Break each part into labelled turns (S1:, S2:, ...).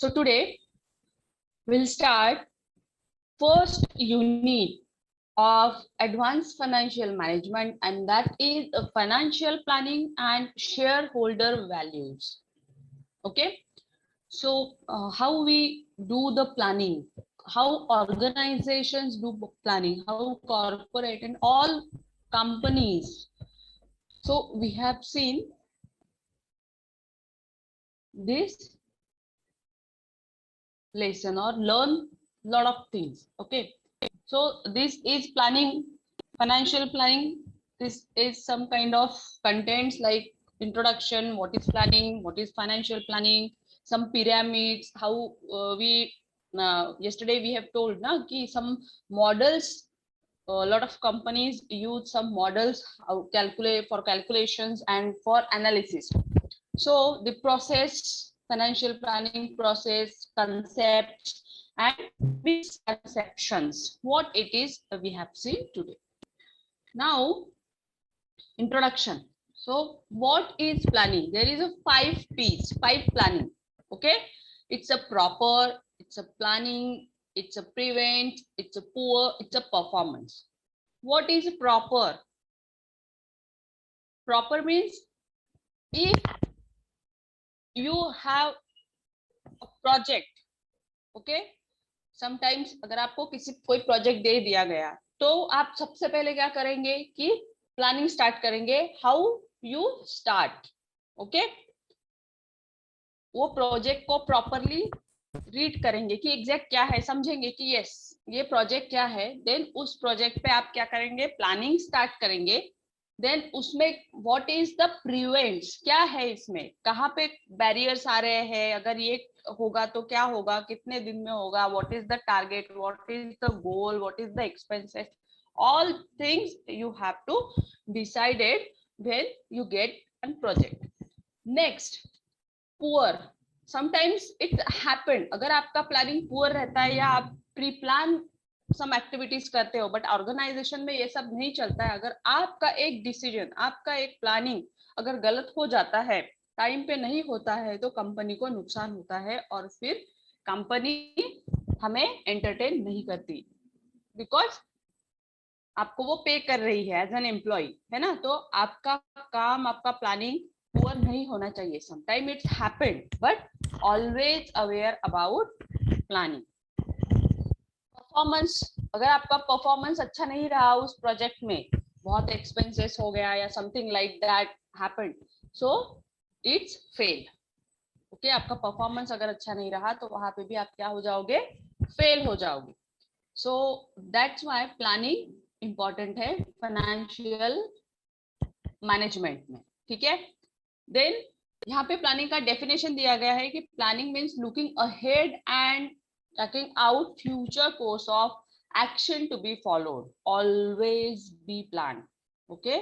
S1: So today we'll start first unit of advanced financial management, and that is financial planning and shareholder values. Okay, so how we do the planning, how organizations do planning, how corporate and all companies. So we have seen this lesson or learn lot of things. Okay, so this is planning, financial planning. This is some kind of contents like introduction, what is planning, what is financial planning, some pyramids, how we yesterday we have told na ki some models. A lot of companies use some models how calculate for calculations and for analysis. So the process, financial planning process, concepts and misconceptions, what it is we have seen today. Now, introduction. So what is planning? There is a 5 P's, 5 planning. Okay, it's a proper, it's a planning, it's a prevent, it's a poor, it's a performance. What is proper? Proper means if you have a project, okay, sometimes अगर आपको किसी कोई project दे दिया गया तो आप सबसे पहले क्या करेंगे कि प्लानिंग स्टार्ट करेंगे, हाउ यू स्टार्ट. ओके, वो प्रोजेक्ट को प्रॉपरली रीड करेंगे कि एग्जैक्ट क्या है, समझेंगे कि यस ये प्रोजेक्ट क्या है, देन उस प्रोजेक्ट पे आप क्या करेंगे, प्लानिंग स्टार्ट करेंगे. देन उसमें व्हाट इज द प्रिवेंट्स, क्या है इसमें, कहाँ पे बैरियर्स आ रहे हैं, अगर ये होगा तो क्या होगा, कितने दिन में होगा, what is the target, what is the goal, what is the expenses, all things you have to decide it when you get a project. Next, poor. Sometimes it happened, अगर आपका प्लानिंग पुअर रहता है या आप pre plan सम activities करते हो, but organisation में ये सब नहीं चलता है. अगर आपका एक डिसीजन, आपका एक प्लानिंग अगर गलत हो जाता है, टाइम पे नहीं होता है, तो कंपनी को नुकसान होता है और फिर कंपनी हमें एंटरटेन नहीं करती, बिकॉज आपको वो पे कर रही है एज एन एम्प्लॉय, है ना. तो आपका काम, आपका प्लानिंग पुअर नहीं होना चाहिए. Sometime it's happened, but always aware about planning. Performance, अगर आपका परफॉर्मेंस अच्छा नहीं रहा उस प्रोजेक्ट में, बहुत एक्सपेंसेस हो गया या something like that happened, so it's fail. Okay, आपका परफॉर्मेंस अगर अच्छा नहीं रहा तो वहां पे भी आप क्या हो जाओगे, फेल हो जाओगे. So that's why planning important है फाइनेंशियल मैनेजमेंट में. ठीक है, देन यहाँ पे प्लानिंग का डेफिनेशन दिया गया है कि planning means looking ahead and checking out future course of action to be followed. Always be planned. Okay,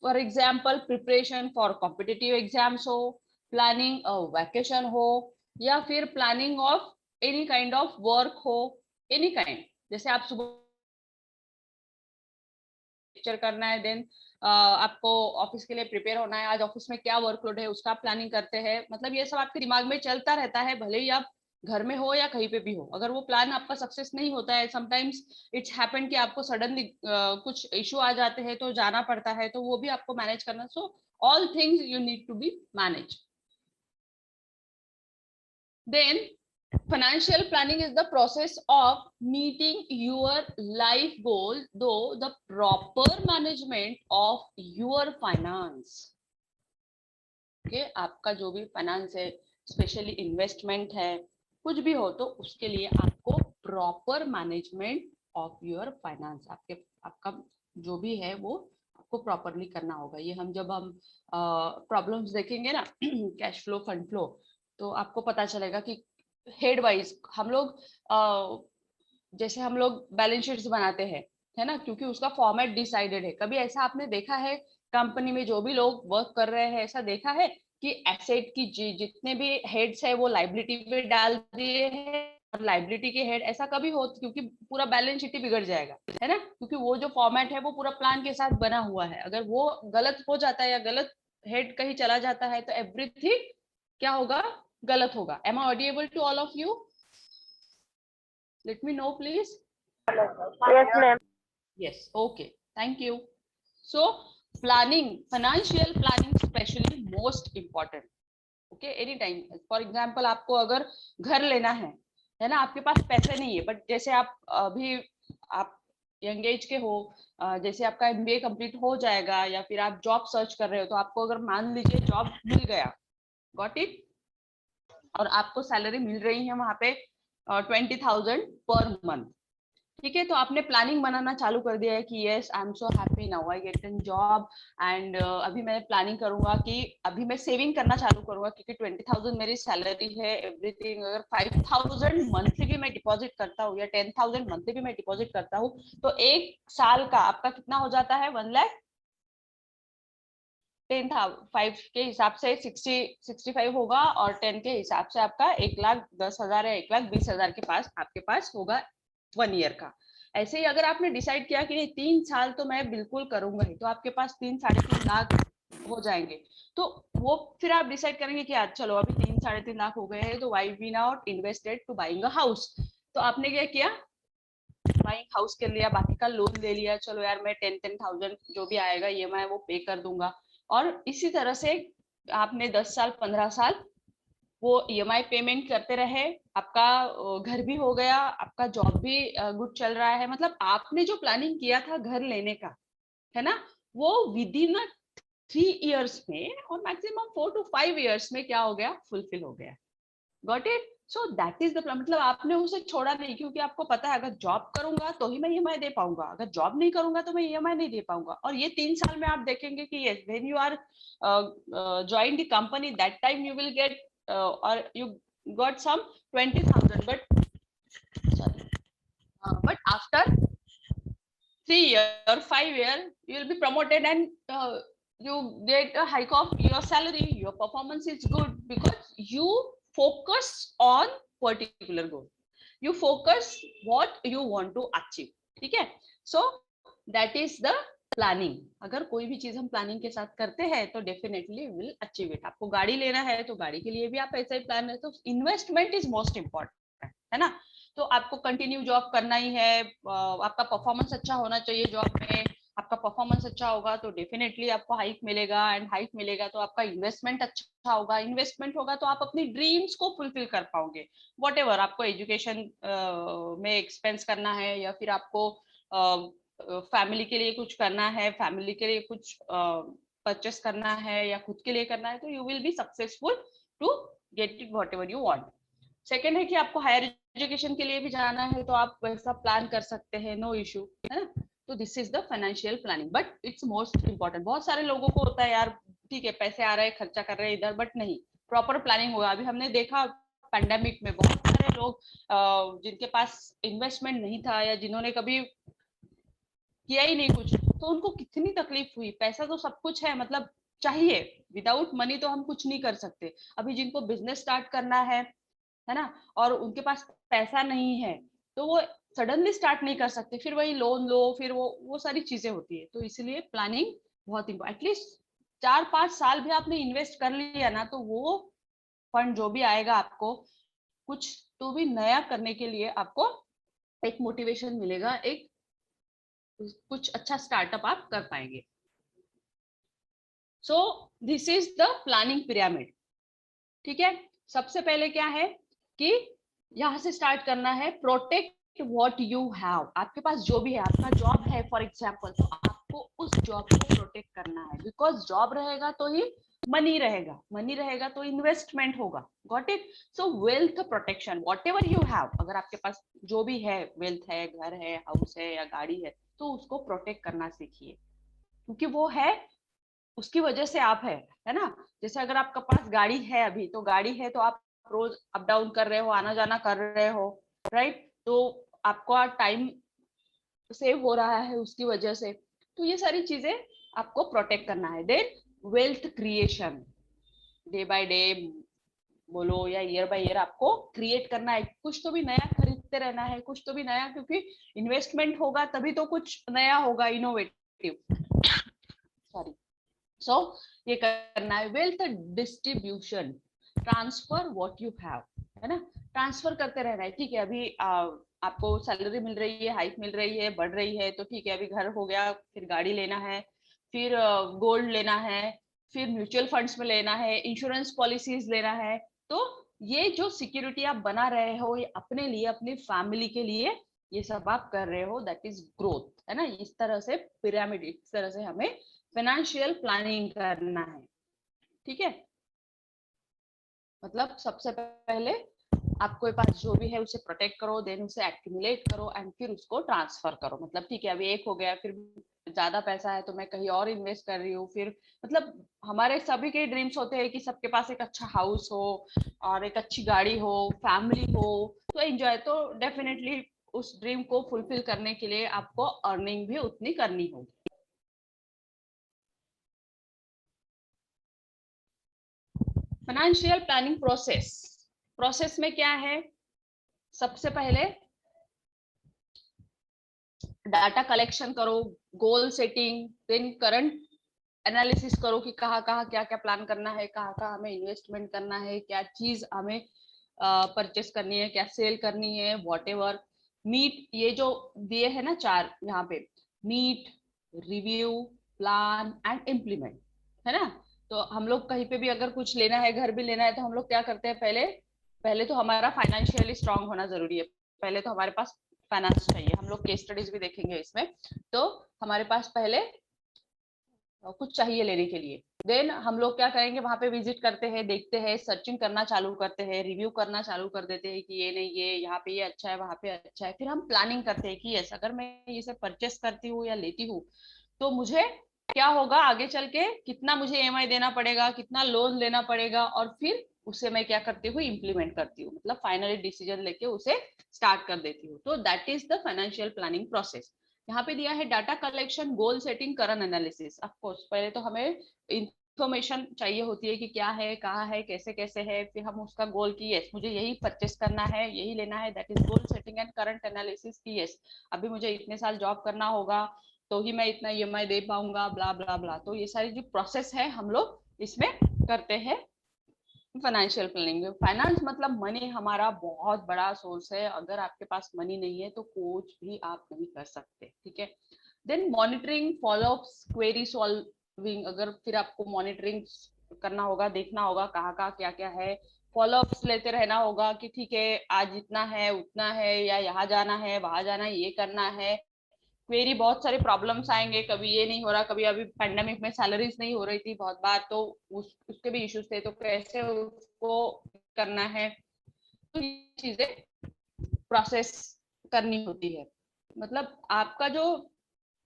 S1: for example preparation for competitive exams हो, planning a vacation हो, या फिर planning of any kind of work हो, any kind. जैसे आप सुबह lecture करना है, देन आपको ऑफिस के लिए प्रिपेयर होना है, आज ऑफिस में क्या वर्कलोड है उसका प्लानिंग करते हैं. मतलब ये सब आपके दिमाग में चलता रहता है, भले ही आप घर में हो या कहीं पे भी हो. अगर वो प्लान आपका सक्सेस नहीं होता है, समटाइम्स इट्स हैपन कि आपको सडनली कुछ इशू आ जाते हैं तो जाना पड़ता है, तो वो भी आपको मैनेज करना. So all things you need to be manage. Then financial planning is the process of meeting your life goal though the proper management of your finance. okay, आपका जो भी फाइनेंस है, स्पेशली इन्वेस्टमेंट है, कुछ भी हो, तो उसके लिए आपको proper management of your finance, आपका जो भी है वो आपको प्रॉपरली करना होगा. ये जब हम प्रॉब्लम्स देखेंगे ना कैश फ्लो, फंड फ्लो, तो आपको पता चलेगा कि हेड वाइज हम लोग जैसे हम लोग बैलेंस शीट्स बनाते हैं, है ना, क्योंकि उसका फॉर्मेट डिसाइडेड है. कभी ऐसा आपने देखा है कंपनी में जो भी लोग वर्क कर रहे हैं, ऐसा देखा है कि एसेट की जितने भी हेड्स है वो लाइबिलिटी पे डाल दिए हैं, और लाइबिलिटी के हेड ऐसा कभी हो, क्योंकि पूरा बैलेंस शीट ही बिगड़ जाएगा, है ना, क्योंकि वो जो फॉर्मेट है वो पूरा प्लान के साथ बना हुआ है. अगर वो गलत हो जाता है या गलत हेड कहीं चला जाता है तो एवरीथिंग क्या होगा, गलत होगा. Am I audible to all of you? Let me know please.
S2: Yes, ma'am.
S1: Yes, okay, thank you. So planning, financial planning especially most important. Okay, any time. For example, आपको अगर घर लेना है ना, आपके पास पैसे नहीं है, बट जैसे आप अभी आप यंग एज के हो, जैसे आपका MBA कंप्लीट हो जाएगा या फिर आप जॉब सर्च कर रहे हो, तो आपको अगर मान लीजिए जॉब मिल गया, गॉट इट, और आपको सैलरी मिल रही है वहां पे 20,000 पर मंथ, ठीक है, तो आपने प्लानिंग बनाना चालू कर दिया है कि yes I am so happy now I get an job and अभी मैं प्लानिंग करूंगा कि अभी मैं सेविंग करना चालू करूंगा क्योंकि 20,000 मेरी सैलरी है, एवरीथिंग, अगर 5,000 मंथली भी मैं डिपॉजिट करता हूँ या 10,000 मंथली भी मैं डिपॉजिट करता हूँ, तो एक साल का आपका कितना हो जाता है, 1,10,500 के हिसाब से 65 होगा, और 10 के हिसाब से आपका 1,10,000 या 1,20,000 के पास आपके पास होगा 1 ईयर का. ऐसे ही अगर आपने डिसाइड किया कि नहीं 3 साल तो मैं बिल्कुल करूंगा ही, तो आपके पास 3-3.5 लाख हो जाएंगे. तो वो फिर आप डिसाइड करेंगे कि आज चलो अभी 3-3.5 लाख हो गए हैं, तो why we not invested to buying a house. तो आपने क्या किया, बाइंग हाउस के लिया, बाकी का लोन ले लिया, चलो यार मैं 10,000 जो भी आएगा EMI वो पे कर दूंगा, और इसी तरह से आपने 10 साल 15 साल वो EMI पेमेंट करते रहे, आपका घर भी हो गया, आपका जॉब भी गुड चल रहा है. मतलब आपने जो प्लानिंग किया था घर लेने का, है ना, वो विद इन 3 इयर्स में और मैक्सिमम 4 to 5 इयर्स में क्या हो गया, फुलफिल हो गया. Got it. So that is the plan. मतलब आपने उसे छोड़ा नहीं, क्योंकि आपको पता है अगर जॉब करूंगा तो ही मैं EMI दे पाऊंगा, अगर जॉब नहीं करूंगा तो मैं EMI नहीं दे पाऊंगा. और ये 3 साल में आप देखेंगे कि yes when you are join the company, that time you will get or you got some 20,000, but after 3 year or 5 year you will be promoted and you get a hike of your salary, your performance is good because you focus on particular goal, you focus what you want to achieve. ठीक है, so that is the planning. अगर कोई भी चीज हम planning के साथ करते हैं तो डेफिनेटली विल अचीव इट. आपको गाड़ी लेना है तो गाड़ी के लिए भी आप ऐसा ही प्लान है, तो इन्वेस्टमेंट इज मोस्ट इम्पोर्टेंट, है ना. तो आपको कंटिन्यू जॉब करना ही है, आपका परफॉर्मेंस अच्छा होना चाहिए जॉब में, आपका परफॉर्मेंस अच्छा होगा तो डेफिनेटली आपको हाइक मिलेगा, एंड हाइक मिलेगा तो आपका इन्वेस्टमेंट अच्छा होगा, इन्वेस्टमेंट होगा तो आप अपनी ड्रीम्स को फुलफिल कर पाओगे. व्हाटएवर आपको एजुकेशन में एक्सपेंस करना है, या फिर आपको फैमिली के लिए कुछ करना है, फैमिली के लिए कुछ परचेस करना है या खुद के लिए करना है, तो you will be successful to get it whatever you want. Second है कि आपको हायर एजुकेशन के लिए भी जाना है तो आप वैसा प्लान कर सकते हैं, नो इशू, है ना. तो this is the financial planning, but it's most important. बहुत सारे लोगों को होता है यार ठीक है पैसे आ रहे हैं खर्चा कर रहे हैं इधर, बट नहीं प्रॉपर प्लानिंग होगा. अभी हमने देखा पैंडेमिक में बहुत सारे लोग जिनके पास इन्वेस्टमेंट नहीं था या जिन्होंने कभी किया ही नहीं कुछ, तो उनको कितनी तकलीफ हुई. पैसा तो सब कुछ है, मतलब चाहिए, विदाउट मनी तो हम कुछ नहीं कर सकते. अभी जिनको बिजनेस स्टार्ट करना है ना, और उनके पास पैसा नहीं है तो वो सडनली स्टार्ट नहीं कर सकते, फिर वही लोन लो, फिर वो सारी चीजें होती है. तो इसलिए प्लानिंग बहुत इम्पोर्टेंट. एटलीस्ट 4-5 साल भी आपने इन्वेस्ट कर लिया ना, तो वो फंड जो भी आएगा आपको कुछ तो भी नया करने के लिए आपको एक मोटिवेशन मिलेगा, एक कुछ अच्छा स्टार्टअप आप कर पाएंगे. So this is the planning pyramid. ठीक है, सबसे पहले क्या है कि यहां से स्टार्ट करना है, प्रोटेक्ट व्हाट यू हैव. आपके पास जो भी है, आपका जॉब है फॉर एग्जांपल, तो आपको उस जॉब को प्रोटेक्ट करना है, बिकॉज जॉब रहेगा तो ही मनी रहेगा, मनी रहेगा तो इन्वेस्टमेंट होगा. Got it. So wealth protection, what ever you have, अगर आपके पास जो भी है, वेल्थ है, घर है, हाउस है या गाड़ी है, तो उसको प्रोटेक्ट करना सीखिए, क्योंकि वो है उसकी वजह से आप है ना. जैसे अगर आपके पास गाड़ी है अभी, तो गाड़ी है तो आप रोज अप डाउन कर रहे हो, आना जाना कर रहे हो, राइट, तो आपका टाइम सेव हो रहा है उसकी वजह से. तो ये सारी चीजें आपको प्रोटेक्ट करना है. Then wealth creation, day by day बोलो या ईयर बाय ईयर आपको क्रिएट करना है, कुछ तो भी नया खरीदते रहना है, कुछ तो भी नया, क्योंकि इन्वेस्टमेंट होगा तभी तो कुछ नया होगा, इनोवेटिव. सॉरी. सो ये करना है. Wealth distribution, transfer what you have, है ना, ट्रांसफर करते रहना है। ठीक है, अभी आपको सैलरी मिल रही है, हाइक मिल रही है, बढ़ रही है, तो ठीक है, अभी घर हो गया, फिर गाड़ी लेना है, फिर गोल्ड लेना है, फिर म्यूचुअल फंड्स में लेना है, इंश्योरेंस पॉलिसीज लेना है। तो ये जो सिक्योरिटी आप बना रहे हो, ये अपने लिए, अपनी फैमिली के लिए, ये सब आप कर रहे हो, दैट इज ग्रोथ, है ना। इस तरह से पिरामिड, इस तरह से हमें फाइनेंशियल प्लानिंग करना है। ठीक है, मतलब सबसे पहले आपके पास जो भी है उसे प्रोटेक्ट करो, देन उसे एक्यूमुलेट करो एंड फिर उसको ट्रांसफर करो। मतलब ठीक है, अभी एक हो गया, फिर ज्यादा पैसा है तो मैं कहीं और इन्वेस्ट कर रही हूँ। फिर मतलब हमारे सभी के ड्रीम्स होते हैं कि सबके पास एक अच्छा हाउस हो और एक अच्छी गाड़ी हो, फैमिली हो, तो एंजॉय। तो डेफिनेटली उस ड्रीम को फुलफिल करने के लिए आपको अर्निंग भी उतनी करनी होगी। फाइनेंशियल प्लानिंग प्रोसेस, प्रोसेस में क्या है, सबसे पहले डाटा कलेक्शन करो, goal setting, then current analysis करो कि कहाँ कहाँ क्या क्या प्लान करना है, कहाँ कहाँ हमें इन्वेस्टमेंट करना है, क्या चीज हमें परचेस करनी है, क्या सेल करनी है, वॉट एवर। मीट, ये जो दिए है ना चार यहाँ पे, meet, review, plan and implement, है ना। तो हम लोग कहीं पे भी अगर कुछ लेना है, घर भी लेना है, तो हम लोग क्या करते हैं, पहले पहले तो हमारा फाइनेंशियली स्ट्रांग होना जरूरी है। पहले तो हमारे पास फाइनेंस चाहिए, हम लोग केस स्टडीज भी देखेंगे इसमें। तो हमारे पास पहले कुछ चाहिए लेने के लिए, देन हम लोग क्या करेंगे, वहां पे विजिट करते हैं, देखते हैं, सर्चिंग करना चालू करते हैं, रिव्यू करना चालू कर देते हैं कि ये नहीं, ये यहाँ पे ये अच्छा है, वहां पे अच्छा है। फिर हम प्लानिंग करते हैं कि यस, अगर मैं ये सब परचेस करती हूँ या लेती हूँ तो मुझे क्या होगा आगे चल के, कितना मुझे ईएमआई देना पड़ेगा, कितना लोन लेना पड़ेगा, और फिर उसे मैं क्या करती हूँ, इम्प्लीमेंट करती हूँ, मतलब फाइनली डिसीजन लेके उसे स्टार्ट कर देती हूँ। तो that is the financial planning process. यहाँ पे दिया है data collection, goal setting, current analysis. Of course पहले तो हमें इंफॉर्मेशन चाहिए होती है कि क्या है, कहाँ है, कैसे कैसे है, फिर हम उसका गोल की यस मुझे यही परचेस करना है, यही लेना है, that is goal setting and current analysis की यस अभी मुझे इतने साल जॉब करना होगा तो ही मैं इतना ईएमआई दे पाऊंगा, ब्ला ब्ला ब्ला। तो ये सारी जो प्रोसेस है हम लोग इसमें करते हैं फाइनेंशियल प्लानिंग। फाइनेंस मतलब मनी हमारा बहुत बड़ा सोर्स है, अगर आपके पास मनी नहीं है तो कुछ भी आप नहीं कर सकते। ठीक है, then monitoring, followups, query solving, अगर फिर आपको मॉनिटरिंग करना होगा, देखना होगा कहाँ कहाँ क्या क्या है, फॉलोअप्स लेते रहना होगा कि ठीक है आज इतना है, उतना है, या यहाँ जाना है, वहां जाना है, ये करना है। क्वेरी, बहुत सारे प्रॉब्लम्स आएंगे, कभी ये नहीं हो रहा, कभी अभी पैंडेमिक में सैलरीज नहीं हो रही थी बहुत बार, तो उसके भी इश्यूज थे, तो कैसे उसको करना है। तो ये चीजें प्रोसेस करनी होती है। मतलब आपका जो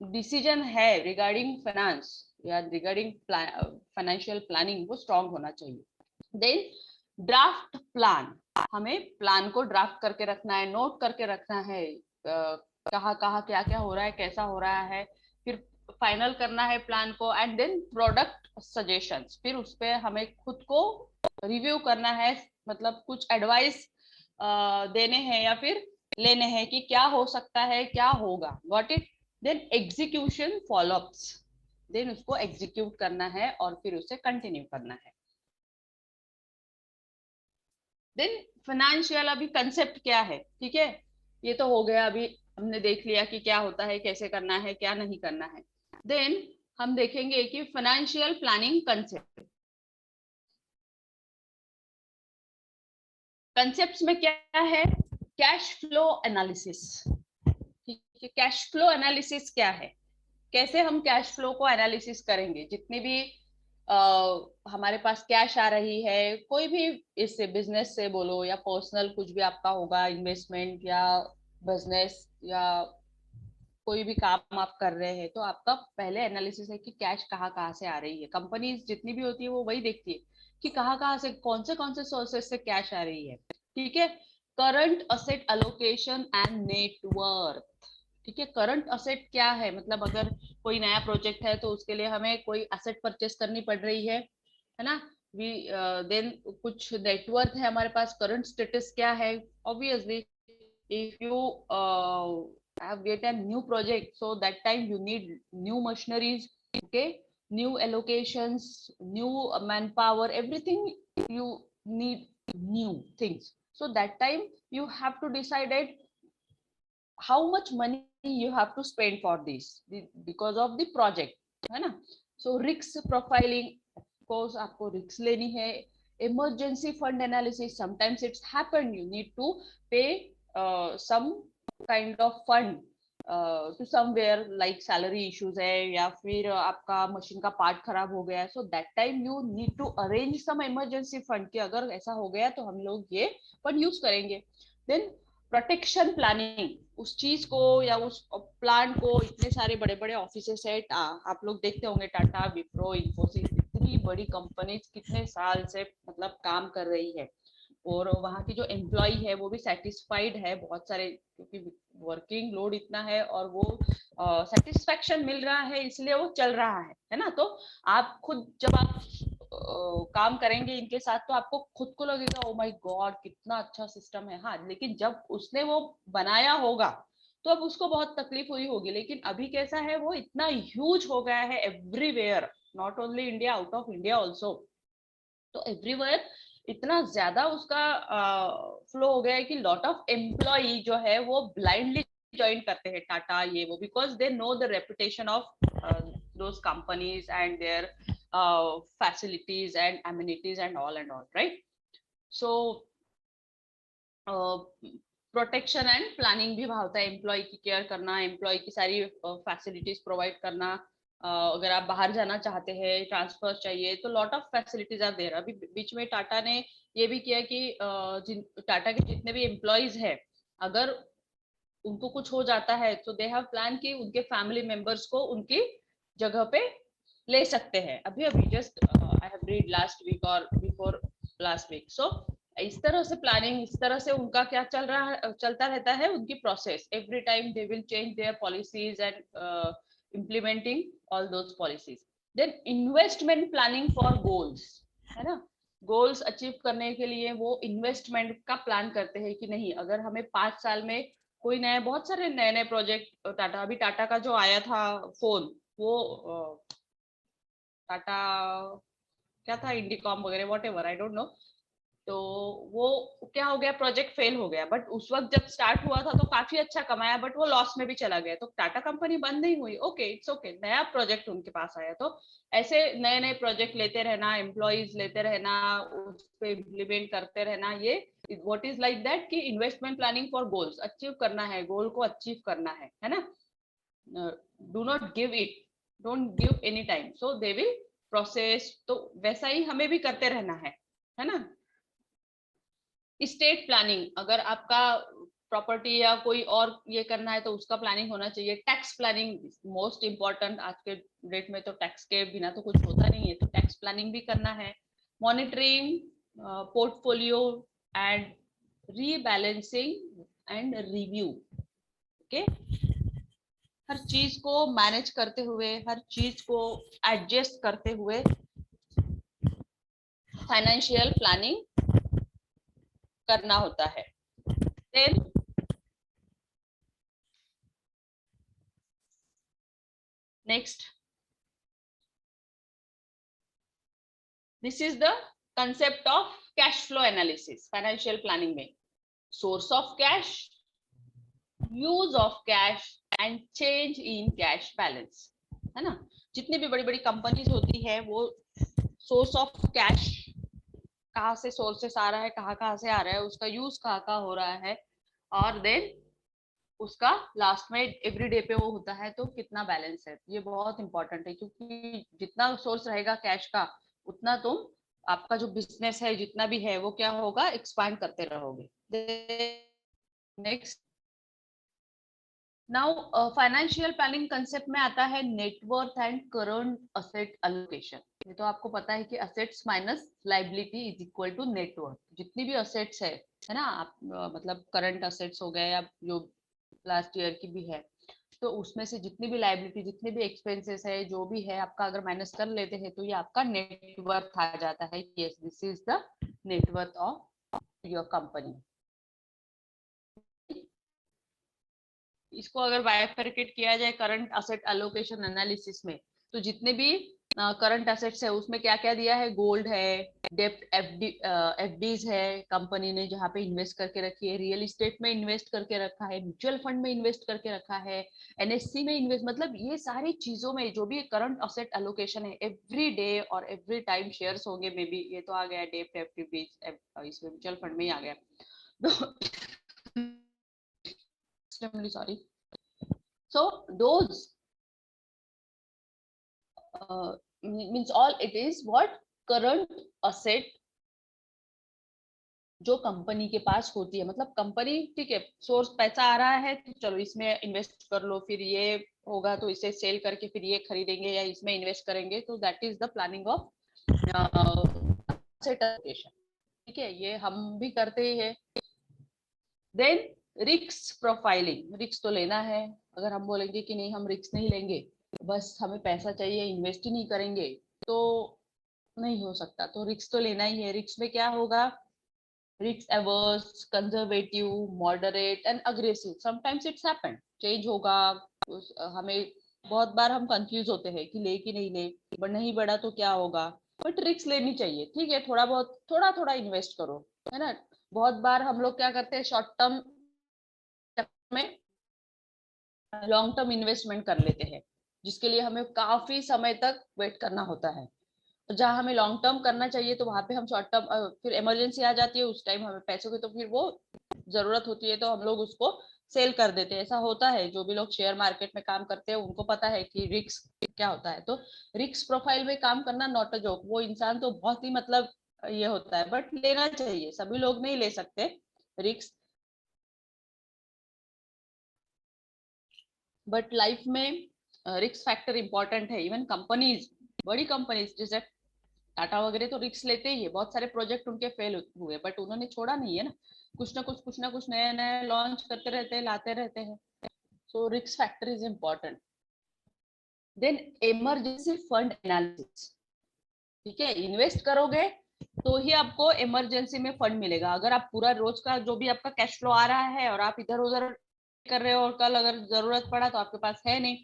S1: डिसीजन है रिगार्डिंग फाइनेंस या रिगार्डिंग फाइनेंशियल प्लानिंग, वो स्ट्रांग होना चाहिए। देन ड्राफ्ट प्लान, हमें प्लान को ड्राफ्ट करके रखना है, नोट करके रखना है, कहाँ कहाँ क्या क्या हो रहा है, कैसा हो रहा है, फिर फाइनल करना है प्लान को। एंड देन प्रोडक्ट सजेशंस, फिर उस पर हमें खुद को रिव्यू करना है, मतलब कुछ एडवाइस देने हैं या फिर लेने हैं कि क्या हो सकता है, क्या होगा, what it. Then execution, followups, then उसको एग्जीक्यूट करना है और फिर उसे कंटिन्यू करना है। देन फाइनेंशियल अभी कंसेप्ट क्या है, ठीक है, ये तो हो गया, अभी हमने देख लिया कि क्या होता है, कैसे करना है, क्या नहीं करना है। देन हम देखेंगे कि फाइनेंशियल प्लानिंग कंसेप्ट, कंसेप्ट्स में क्या है, कैश फ्लो एनालिसिस। ठीक है, कैश फ्लो एनालिसिस क्या है, कैसे हम कैश फ्लो को एनालिसिस करेंगे, जितनी भी हमारे पास कैश आ रही है, कोई भी, इससे बिजनेस से बोलो या पर्सनल कुछ भी आपका होगा, इन्वेस्टमेंट या बिजनेस या कोई भी काम आप कर रहे हैं, तो आपका पहले एनालिसिस है कि कैश कहाँ कहाँ से आ रही है। कंपनीज जितनी भी होती है वो वही देखती है कि कहाँ कहाँ से, कौन से सोर्सेस से कैश आ रही है। ठीक है, current asset allocation and network. ठीक है, करंट असेट क्या है, मतलब अगर कोई नया प्रोजेक्ट है तो उसके लिए हमें कोई असेट परचेस करनी पड़ रही है ना। वी देन कुछ नेटवर्क है हमारे पास, करंट स्टेटस क्या है। Obviously if you have get a new project, so that time you need new machineries, okay, new allocations, new manpower, everything you need new things. So that time you have to decide it how much money you have to spend for this because of the project, है ना. So risk profiling, of course आपको risk लेनी है. Emergency fund analysis, sometimes it's happened you need to pay some kind of fund to somewhere, like salary issues है या फिर आपका machine का पार्ट खराब हो गया है. So that time you need to arrange some emergency fund कि अगर ऐसा हो गया तो हम लोग ये फंड यूज करेंगे. Then प्रोटेक्शन प्लानिंग, उस चीज को या उस प्लांट को, इतने सारे बड़े बड़े ऑफिसेस है, आप लोग देखते होंगे टाटा, विप्रो, इन्फोसिस, इतनी बड़ी कंपनीज कितने साल से मतलब काम कर रही है और वहाँ की जो एम्प्लॉय है वो भी सेटिस्फाइड है बहुत सारे, क्योंकि वर्किंग लोड इतना है और वो सेटिस्फेक्शन मिल रहा है इसलिए वो चल रहा है ना. तो आप खुद जब आप काम करेंगे इनके साथ तो आपको खुद को लगेगा ओ माय गॉड कितना अच्छा सिस्टम है. हाँ, लेकिन जब उसने वो बनाया होगा तो अब उसको बहुत तकलीफ हुई होगी. लेकिन अभी कैसा है, वो इतना ह्यूज हो गया है everywhere, not only India, out of India also. तो एवरीवेयर इतना ज्यादा उसका फ्लो हो गया है कि लॉट ऑफ एम्प्लॉय जो है वो ब्लाइंडली ज्वाइन करते हैं टाटा ये वो, because they know the reputation of those companies and their facilities and amenities and all, right? So protection and planning भी होता है, एम्प्लॉय की केयर करना, एम्प्लॉय की सारी फैसिलिटीज प्रोवाइड करना. अगर आप बाहर जाना चाहते हैं, ट्रांसफर चाहिए, तो lot of facilities are there. अभी बीच में टाटा ने ये भी किया कि टाटा के जितने भी एम्प्लॉयज है अगर उनको कुछ हो जाता है तो दे हैव प्लान कि उनके फैमिली मेंबर्स को उनकी जगह पे ले सकते हैं. अभी अभी just I have read last week और बिफोर लास्ट वीक. सो इस तरह से प्लानिंग, इस तरह से उनका क्या चलता रहता है उनकी process. Every time they will change their policies and implementing all those policies. Then investment planning for goals, है ना. गोल्स अचीव करने के लिए वो इन्वेस्टमेंट का प्लान करते हैं कि नहीं, अगर हमें 5 साल में कोई नए, बहुत सारे नए नए प्रोजेक्ट टाटा, अभी टाटा का जो आया था फोन, वो टाटा क्या था, इंडिकॉम वगैरह, what ever, I don't know. तो वो क्या हो गया, प्रोजेक्ट फेल हो गया. बट उस वक्त जब स्टार्ट हुआ था तो काफी अच्छा कमाया, बट वो लॉस में भी चला गया. तो टाटा कंपनी बंद नहीं हुई, ओके इट्स ओके, नया प्रोजेक्ट उनके पास आया. तो ऐसे नए नए प्रोजेक्ट लेते रहना, एम्प्लॉइज लेते रहना, उस पे इम्प्लीमेंट करते रहना. ये व्हाट इज लाइक दैट कि investment planning for goals, achieve करना है, गोल को अचीव करना है ना. Do not give it, don't give any time. So they will process. तो वैसा ही हमें भी करते रहना है ना. स्टेट प्लानिंग, अगर आपका प्रॉपर्टी या कोई और ये करना है तो उसका प्लानिंग होना चाहिए. टैक्स प्लानिंग मोस्ट इम्पोर्टेंट, आज के डेट में तो टैक्स के बिना तो कुछ होता नहीं है, तो टैक्स प्लानिंग भी करना है. Monitoring portfolio and rebalancing and review. Okay, हर चीज को मैनेज करते हुए, हर चीज को एडजस्ट करते हुए फाइनेंशियल प्लानिंग करना होता है. Then next, this is the concept of cash flow analysis. Financial planning में source of cash, use of cash and change in cash balance, है ना. जितनी भी बड़ी बड़ी कंपनीज होती है वो सोर्स ऑफ कैश, कहाँ से सोर्सेस आ रहा है, कहाँ से आ रहा है, उसका यूज कहाँ हो रहा है, और देन उसका लास्ट में एवरी डे पे वो होता है तो कितना बैलेंस है. ये बहुत इंपॉर्टेंट है, क्योंकि जितना सोर्स रहेगा कैश का उतना तुम आपका जो बिजनेस है जितना भी है वो क्या होगा, एक्सपांड करते रहोगे. Next, now financial planning concept में आता है net worth and current asset allocation. ये तो आपको पता है कि assets minus liability is equal to net worth. जितनी भी असेट्स है ना, आप मतलब करंट असेट्स हो गए या जो लास्ट ईयर की भी है, तो उसमें से जितनी भी लाइबिलिटी, जितने भी एक्सपेंसेस है, जो भी है आपका, अगर माइनस कर लेते हैं तो ये आपका नेटवर्थ आ जाता है. Yes, this is the net worth of your company. इसको अगर बाइफरकेट किया जाए करंट असेट एलोकेशन एनालिसिस में, तो जितने भी करंट एसेट्स है उसमें क्या क्या दिया है, गोल्ड है, डेप्ट एफडीज है कंपनी ने जहाँ पे इन्वेस्ट करके रखी है, रियल एस्टेट में इन्वेस्ट करके रखा है, म्यूचुअल फंड में इन्वेस्ट करके रखा है, एनएससी में इन्वेस्ट, मतलब ये सारी चीजों में जो भी करंट एसेट एलोकेशन है एवरी डे और एवरी टाइम शेयर्स होंगे, मे बी ये तो आ गया डेप्ट एफडीज, इसमें म्यूचुअल फंड में ही आ गया sorry. So those means all it is what current asset जो कंपनी के पास होती है, मतलब कंपनी ठीक है सोर्स पैसा आ रहा है तो चलो इसमें इन्वेस्ट कर लो, फिर ये होगा तो इसे सेल करके फिर ये खरीदेंगे या इसमें इन्वेस्ट करेंगे, तो that is the planning of asset allocation. ठीक है, ये हम भी करते ही है। देन रिस्क प्रोफाइलिंग, रिस्क तो लेना है, अगर हम बोलेंगे कि नहीं हम रिस्क नहीं लेंगे, बस हमें पैसा चाहिए इन्वेस्ट ही नहीं करेंगे, तो नहीं हो सकता, तो रिस्क तो लेना ही है। रिस्क में क्या होगा, risk averse, conservative, moderate and aggressive, sometimes it's happen, change होगा, हमें बहुत बार हम कंफ्यूज होते हैं कि ले कि नहीं ले, नहीं बढ़ा तो क्या होगा, बट रिस्क लेनी चाहिए। ठीक है, थोड़ा बहुत थोड़ा थोड़ा इन्वेस्ट करो, है ना। बहुत बार हम लोग क्या करते हैं, शॉर्ट टर्म में लॉन्ग टर्म इन्वेस्टमेंट कर लेते हैं, जिसके लिए हमें काफी समय तक वेट करना होता है। तो जहां हमें लॉन्ग टर्म करना चाहिए तो वहां पे हम शॉर्ट टर्म, फिर इमरजेंसी आ जाती है उस टाइम हमें पैसों की, तो फिर वो जरूरत होती है तो हम लोग उसको सेल कर देते हैं। ऐसा होता है, जो भी लोग शेयर मार्केट में काम करते हैं उनको पता है कि रिस्क क्या होता है। तो रिस्क प्रोफाइल में काम करना नॉट अ जोक, वो इंसान तो बहुत ही मतलब ये होता है, बट लेना चाहिए, सभी लोग नहीं ले सकते रिस्क, बट लाइफ में रिस्क फैक्टर इंपॉर्टेंट है। इवन कंपनीज, बड़ी कंपनीज जैसे टाटा वगैरह तो रिस्क लेते ही है, बहुत सारे प्रोजेक्ट उनके फेल हुए बट उन्होंने छोड़ा नहीं है ना, कुछ ना कुछ नया नया लॉन्च करते रहते हैं, लाते रहते हैं। So risk factor is important. Then emergency fund analysis, ठीक है, इन्वेस्ट करोगे तो ही आपको इमरजेंसी में फंड मिलेगा। अगर आप पूरा रोज का जो भी आपका कैश फ्लो आ रहा है और आप इधर उधर कर रहे हो और कल अगर जरूरत पड़ा तो आपके पास है नहीं,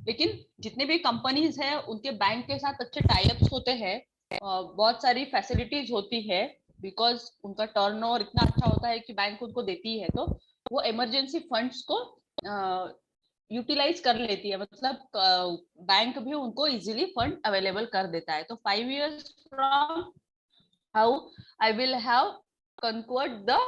S1: लेकिन जितने भी कंपनीज है उनके बैंक के साथ अच्छे टाइप्स होते हैं, बहुत सारी फैसिलिटीज होती है, बिकॉज उनका टर्नओवर इतना अच्छा होता है कि बैंक उनको देती है, तो वो इमरजेंसी फंड्स को यूटिलाइज कर लेती है, मतलब बैंक भी उनको इजीली फंड अवेलेबल कर देता है। तो 5 years from how I will have conquered the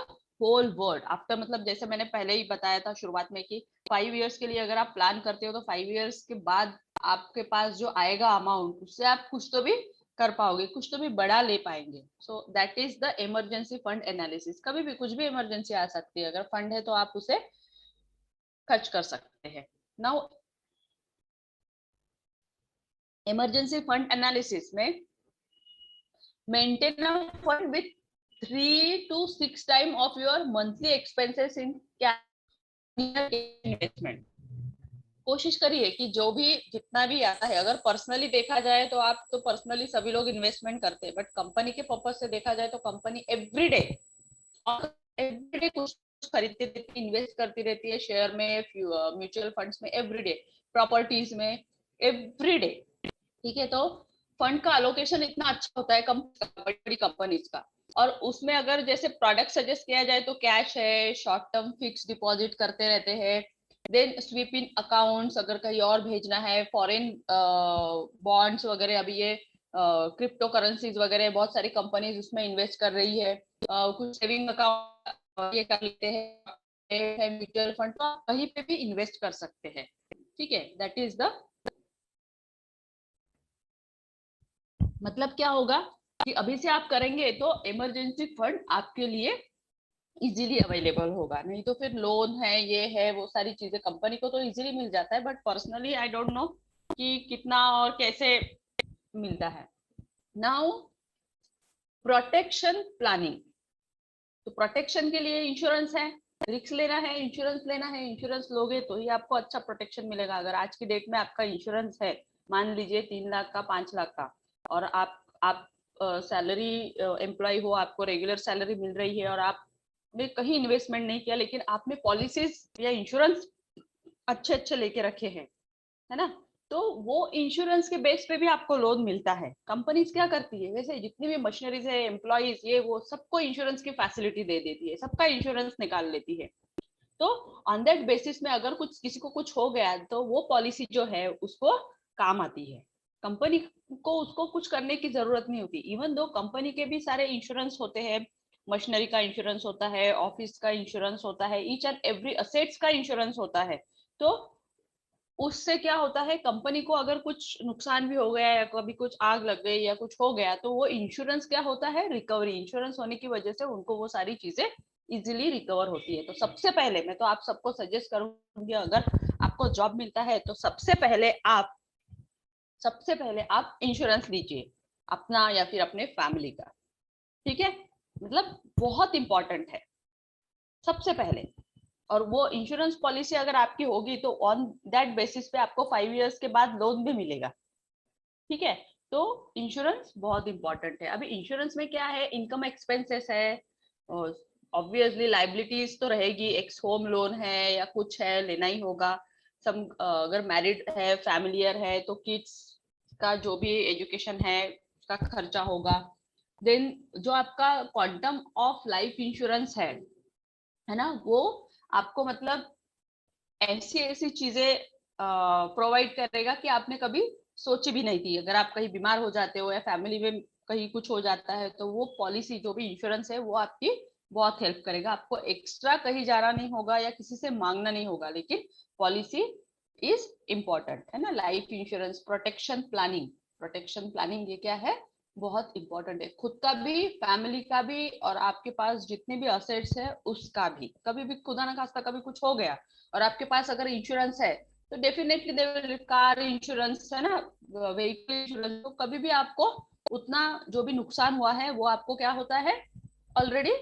S1: whole world after, मतलब जैसे मैंने पहले ही बताया था शुरुआत में कि 5 years के लिए अगर आप प्लान करते हो तो 5 years के बाद आपके पास जो आएगा अमाउंट, उससे आप कुछ तो भी कर पाओगे, कुछ तो भी बड़ा ले पाएंगे। सो that is the emergency fund analysis. कभी भी कुछ भी इमरजेंसी आ सकती है, अगर फंड है तो आप उसे खर्च कर सकते हैं। नाउ इमरजेंसी फंड एनालिसिस में maintain a fund with 3 to 6 times of your monthly expenses in investment. कोशिश करिए कि जो भी जितना भी आता है, अगर पर्सनली देखा जाए तो आप तो पर्सनली सभी लोग इन्वेस्टमेंट करते हैं, बट कंपनी के पर्पज से देखा जाए तो कंपनी एवरीडे कुछ खरीदती रहती है, इन्वेस्ट करती रहती है, शेयर में, म्यूचुअल फंड्स में, एवरीडे प्रॉपर्टीज में, एवरीडे। ठीक है, तो फंड का अलोकेशन इतना अच्छा होता है बड़ी कंपनीज का, और उसमें अगर जैसे प्रोडक्ट सजेस्ट किया जाए तो कैश है, शॉर्ट टर्म फिक्स डिपॉजिट करते रहते हैं, देन स्वीप इन अकाउंट्स अगर कहीं और भेजना है, फॉरेन बॉन्ड्स वगैरह, अभी ये क्रिप्टो करेंसीज वगैरह बहुत सारी कंपनीज उसमें इन्वेस्ट कर रही है, कुछ सेविंग अकाउंट ये कर लेते हैं, म्यूचुअल फंड तो आप कहीं पे भी इन्वेस्ट कर सकते हैं। ठीक है, दैट इज द मतलब क्या होगा कि अभी से आप करेंगे तो इमरजेंसी फंड आपके लिए इजीली अवेलेबल होगा, नहीं तो फिर लोन है, ये है, वो सारी चीजें कंपनी को तो इजीली मिल जाता है, but personally I don't know कि कितना और कैसे मिलता है। नाउ प्रोटेक्शन प्लानिंग, तो प्रोटेक्शन के लिए इंश्योरेंस है, रिस्क लेना है, इंश्योरेंस लेना है, इंश्योरेंस लोगे तो ही आपको अच्छा प्रोटेक्शन मिलेगा। अगर आज की डेट में आपका इंश्योरेंस है, मान लीजिए 3 लाख का, 5 लाख का, और आप सैलरी एम्प्लॉय हो, आपको रेगुलर सैलरी मिल रही है और आपने कहीं इन्वेस्टमेंट नहीं किया, लेकिन आपने पॉलिसीज या इंश्योरेंस अच्छे अच्छे लेके रखे हैं, है ना, तो वो इंश्योरेंस के बेस पे भी आपको लोन मिलता है। कंपनीज क्या करती है, वैसे जितनी भी मशीनरीज है, एम्प्लॉइज, ये वो सबको इंश्योरेंस की फैसिलिटी दे देती है, सबका इंश्योरेंस निकाल लेती है। तो ऑन दैट बेसिस में अगर कुछ किसी को कुछ हो गया तो वो पॉलिसी जो है उसको काम आती है। कंपनी को उसको कुछ करने की जरूरत नहीं होती। इवन दो कंपनी के भी सारे इंश्योरेंस होते हैं, मशीनरी का इंश्योरेंस होता है, ऑफिस का इंश्योरेंस होता है, ईच एंड एवरी असेट्स का इंश्योरेंस होता है। तो उससे क्या होता है, कंपनी को अगर कुछ नुकसान भी हो गया या कभी कुछ आग लग गई या कुछ हो गया तो वो इंश्योरेंस क्या होता है, रिकवरी। इंश्योरेंस होने की वजह से उनको वो सारी चीजें इजीली रिकवर होती है। तो सबसे पहले मैं तो आप सबको सजेस्ट करूंगी, अगर आपको जॉब मिलता है तो सबसे पहले आप इंश्योरेंस लीजिए, अपना या फिर अपने फैमिली का। ठीक है, मतलब बहुत इंपॉर्टेंट है सबसे पहले। और वो इंश्योरेंस पॉलिसी अगर आपकी होगी तो ऑन दैट बेसिस पे आपको 5 इयर्स के बाद लोन भी मिलेगा। ठीक है, तो इंश्योरेंस बहुत इंपॉर्टेंट है। अभी इंश्योरेंस में क्या है, इनकम एक्सपेंसेस है, ऑब्वियसली लाइबिलिटीज तो रहेगी, एक्स होम लोन है या कुछ है, लेना ही होगा। सम अगर मैरिड है, फैमिलियर है, तो किड्स का जो भी एजुकेशन है उसका खर्चा होगा। देन जो आपका क्वांटम ऑफ लाइफ इंश्योरेंस है ना, वो आपको मतलब ऐसी ऐसी चीजें प्रोवाइड करेगा कि आपने कभी सोची भी नहीं थी। अगर आप कहीं बीमार हो जाते हो या फैमिली में कहीं कुछ हो जाता है तो वो पॉलिसी जो भी इंश्योरेंस है वो आपकी बहुत हेल्प करेगा। आपको एक्स्ट्रा कहीं जाना नहीं होगा या किसी से मांगना नहीं होगा, लेकिन पॉलिसी इज इम्पोर्टेंट है ना। लाइफ इंश्योरेंस, प्रोटेक्शन प्लानिंग ये क्या है, बहुत इंपॉर्टेंट है। खुद का भी, फैमिली का भी, और आपके पास जितने भी असेट्स है उसका भी। कभी भी खुदा ना खास्ता कभी कुछ हो गया और आपके पास अगर इंश्योरेंस है तो definitely they will, car insurance है ना, व्हीकल इंश्योरेंस, तो कभी भी आपको उतना जो भी नुकसान हुआ है वो आपको क्या होता है, ऑलरेडी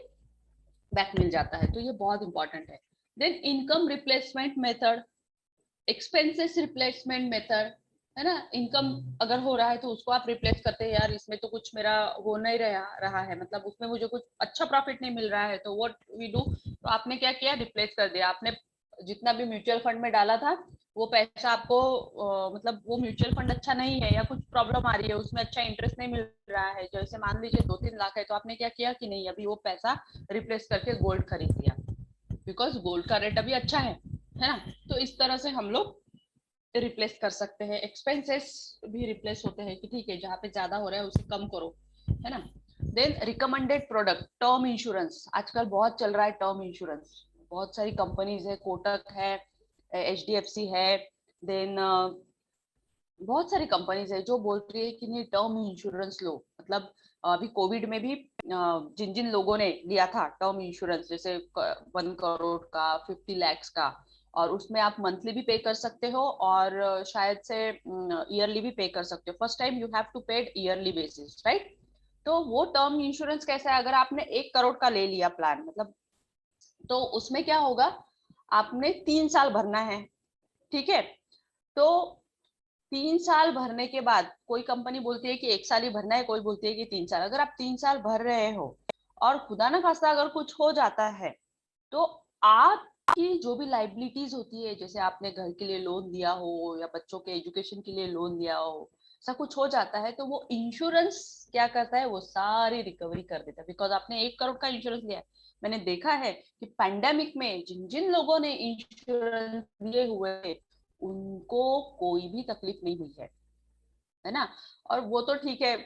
S1: बैक मिल जाता है। तो ये बहुत इंपॉर्टेंट है। Then income replacement method, expenses replacement method, है ना। इनकम अगर हो रहा है तो उसको आप रिप्लेस करते हैं, यार इसमें तो कुछ मेरा हो नहीं रहा है, मतलब उसमें मुझे कुछ अच्छा प्रॉफिट नहीं मिल रहा है, तो व्हाट वी डू, तो आपने क्या किया, रिप्लेस कर दिया। आपने जितना भी म्यूचुअल फंड में डाला था वो पैसा आपको मतलब वो म्यूचुअल फंड अच्छा नहीं है या कुछ प्रॉब्लम आ रही है, उसमें अच्छा इंटरेस्ट नहीं मिल रहा है, जैसे मान लीजिए 2-3 लाख है, तो आपने क्या किया कि नहीं, अभी वो पैसा रिप्लेस करके गोल्ड खरीद लिया, बिकॉज गोल्ड का रेट अभी अच्छा है ना। तो इस तरह से हम लोग रिप्लेस कर सकते हैं। एक्सपेंसेस भी रिप्लेस होते हैं कि ठीक है, जहाँ पे ज्यादा हो रहा है उसे कम करो, है ना। Then recommended product, term insurance आजकल बहुत चल रहा है। टर्म इंश्योरेंस बहुत सारी कंपनीज है, कोटक है, HDFC है, देन बहुत सारी कंपनीज है जो बोल रही है कि नहीं टर्म इंश्योरेंस लो। मतलब अभी कोविड में भी जिन जिन लोगों ने लिया था टर्म इंश्योरेंस, जैसे 1 करोड़ का, 50 lakhs का, और उसमें आप मंथली भी पे कर सकते हो और शायद से ईयरली भी पे कर सकते हो। First time you have to paid yearly basis, right. तो वो टर्म इंश्योरेंस कैसा है, अगर आपने 1 करोड़ का ले लिया प्लान, मतलब तो उसमें क्या होगा, आपने 3 साल भरना है। ठीक है, तो 3 साल भरने के बाद कोई कंपनी बोलती है कि 1 साल ही भरना है, कोई बोलती है कि 3 साल। अगर आप 3 साल भर रहे हो और खुदा ना खास्ता अगर कुछ हो जाता है तो आपकी जो भी लाइबिलिटीज होती है, जैसे आपने घर के लिए लोन दिया हो या बच्चों के एजुकेशन के लिए लोन दिया हो, ऐसा कुछ हो जाता है तो वो इंश्योरेंस क्या करता है, वो सारी रिकवरी कर देता है, बिकॉज आपने 1 करोड़ का इंश्योरेंस लिया है। मैंने देखा है कि पैंडेमिक में जिन जिन लोगों ने इंश्योरेंस लिए हुए उनको कोई भी तकलीफ नहीं हुई है ना। और वो तो ठीक है,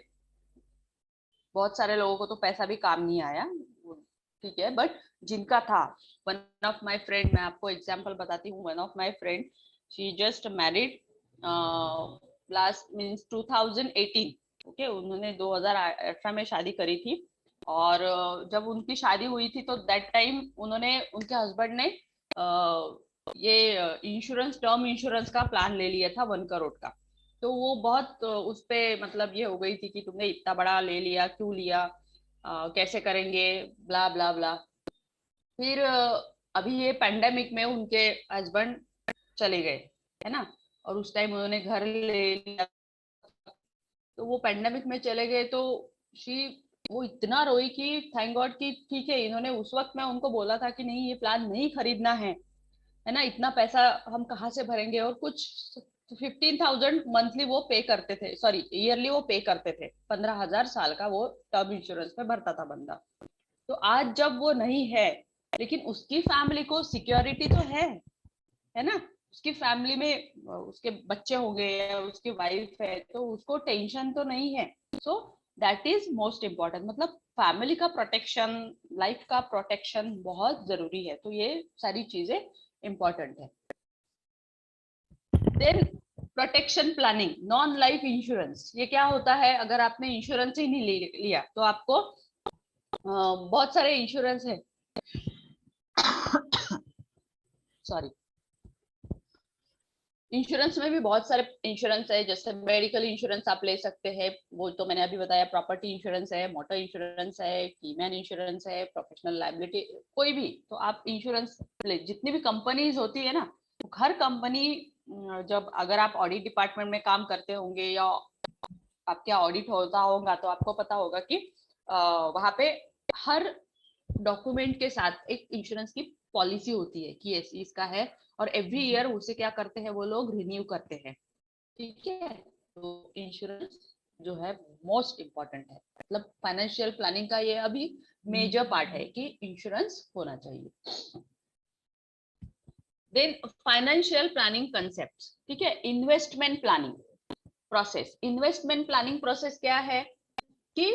S1: बहुत सारे लोगों को तो पैसा भी काम नहीं आया, ठीक है, बट जिनका था, वन ऑफ माय फ्रेंड, मैं आपको एग्जांपल बताती हूँ। One of my friend, she just married last means 2018, okay, उन्होंने 2018 में शादी करी थी। और जब उनकी शादी हुई थी तो दैट टाइम उन्होंने, उनके हस्बैंड ने ये इंश्योरेंस, टर्म इंश्योरेंस का प्लान ले लिया था 1 करोड़ का। तो वो बहुत उस पे मतलब ये हो गई थी कि तुमने इतना बड़ा ले लिया, क्यों लिया, कैसे करेंगे, ब्ला ब्ला ब्ला। फिर अभी ये पेंडेमिक में उनके हस्बैंड चले गए, है ना, और उस टाइम उन्होंने घर ले लिया। तो वो पेंडेमिक में चले गए तो शी, वो इतना रोई कि थैंक गॉड कि ठीक है, इन्होंने उस वक्त, मैं उनको बोला था कि नहीं ये प्लान नहीं खरीदना है ना, इतना पैसा हम कहाँ से भरेंगे, और कुछ तो 15,000 मंथली वो पे करते थे, सॉरी ईयरली वो पे करते थे, 15,000 साल का वो टर्म इंश्योरेंस में भरता था बंदा। तो आज जब वो नहीं है, लेकिन उसकी फैमिली को सिक्योरिटी तो है ना, उसकी फैमिली में उसके बच्चे होंगे या उसकी वाइफ है, तो उसको टेंशन तो नहीं है। So that is most important, मतलब फैमिली का प्रोटेक्शन, लाइफ का प्रोटेक्शन बहुत जरूरी है। तो ये सारी चीजें इंपॉर्टेंट है। Then protection planning, non life insurance, ये क्या होता है? अगर आपने इंश्योरेंस ही नहीं लिया तो आपको बहुत सारे इंश्योरेंस है, सॉरी, इंश्योरेंस में भी बहुत सारे इंश्योरेंस है, जैसे मेडिकल इंश्योरेंस आप ले सकते हैं, वो तो मैंने अभी बताया, प्रॉपर्टी इंश्योरेंस है, मोटर इंश्योरेंस है, कीमैन इंश्योरेंस है, प्रोफेशनल लायबिलिटी, कोई भी। तो आप इंश्योरेंस ले, जितनी भी कंपनीज होती है ना, हर कंपनी, जब अगर आप ऑडिट डिपार्टमेंट में काम करते होंगे या आपके ऑडिट होता होगा, तो आपको पता होगा कि वहां पे हर डॉक्यूमेंट के साथ एक इंश्योरेंस की पॉलिसी होती है कि ऐसी इसका है, और एवरी ईयर उसे क्या करते हैं वो लोग, रिन्यू करते हैं। ठीक है, तो इंश्योरेंस जो है मोस्ट इम्पोर्टेंट है, मतलब फाइनेंशियल प्लानिंग का ये अभी मेजर पार्ट है कि इंश्योरेंस होना चाहिए। देन फाइनेंशियल प्लानिंग कंसेप्ट, ठीक है, investment planning process. Investment planning process क्या है कि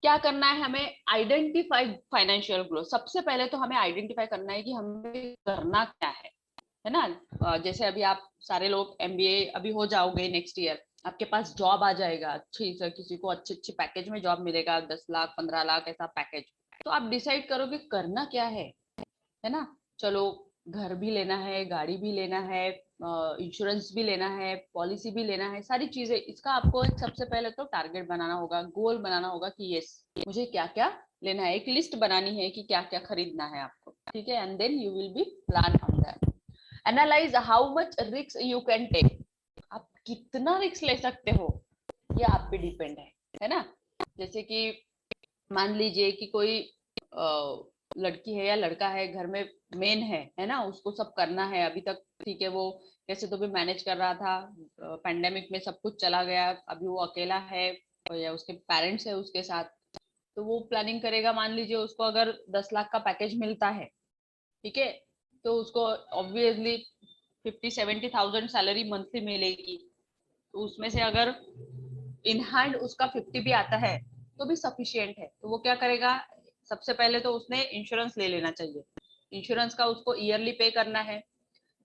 S1: क्या करना है हमें, आइडेंटिफाई फाइनेंशियल ग्रोथ। सबसे पहले तो हमें आइडेंटिफाई करना है कि हमें करना क्या है ना। जैसे अभी आप सारे लोग एमबीए अभी हो जाओगे, नेक्स्ट ईयर आपके पास जॉब आ जाएगा अच्छी से, किसी को अच्छे अच्छे पैकेज में जॉब मिलेगा, 10 लाख 15 लाख ऐसा पैकेज। तो आप डिसाइड करोगे करना क्या है ना। चलो, घर भी लेना है, गाड़ी भी लेना है, इंश्योरेंस भी लेना है, पॉलिसी भी लेना है, सारी चीजें। इसका आपको एक सबसे पहले तो टारगेट बनाना होगा, गोल बनाना होगा कि यस मुझे क्या क्या लेना है, एक लिस्ट बनानी है कि क्या क्या खरीदना है आपको, ठीक है। And then you will be plan on that. Analyse how much risk you can take, आप कितना रिस्क ले सकते हो, ये आप पे डिपेंड है ना। जैसे कि मान लीजिए कि कोई लड़की है या लड़का है, घर में मेन है ना, उसको सब करना है अभी तक, ठीक है, वो कैसे तो भी मैनेज कर रहा था, पैंडेमिक में सब कुछ चला गया, अभी वो अकेला है या उसके पेरेंट्स है उसके साथ, तो वो प्लानिंग करेगा। मान लीजिए उसको अगर 10 लाख का पैकेज मिलता है, ठीक है, तो उसको ऑब्वियसली 50-70,000 सैलरी मंथली मिलेगी, तो उसमें से अगर इन हैंड उसका 50 भी आता है तो भी सफिशियंट है। तो वो क्या करेगा, सबसे पहले तो उसने इंश्योरेंस ले लेना चाहिए, इंश्योरेंस का उसको ईयरली पे करना है।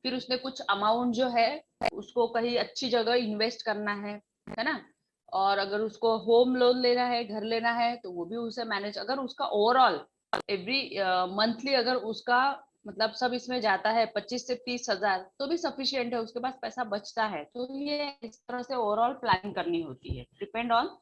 S1: फिर उसने कुछ अमाउंट जो है उसको कहीं अच्छी जगह इन्वेस्ट करना है ना। और अगर उसको होम लोन लेना है, घर लेना है, तो वो भी उसे मैनेज, अगर उसका ओवरऑल एवरी मंथली अगर उसका मतलब सब इसमें जाता है 25 से 30 हजार, तो भी सफिशियंट है, उसके पास पैसा बचता है। तो ये इस तरह से ओवरऑल प्लानिंग करनी होती है, डिपेंड ऑन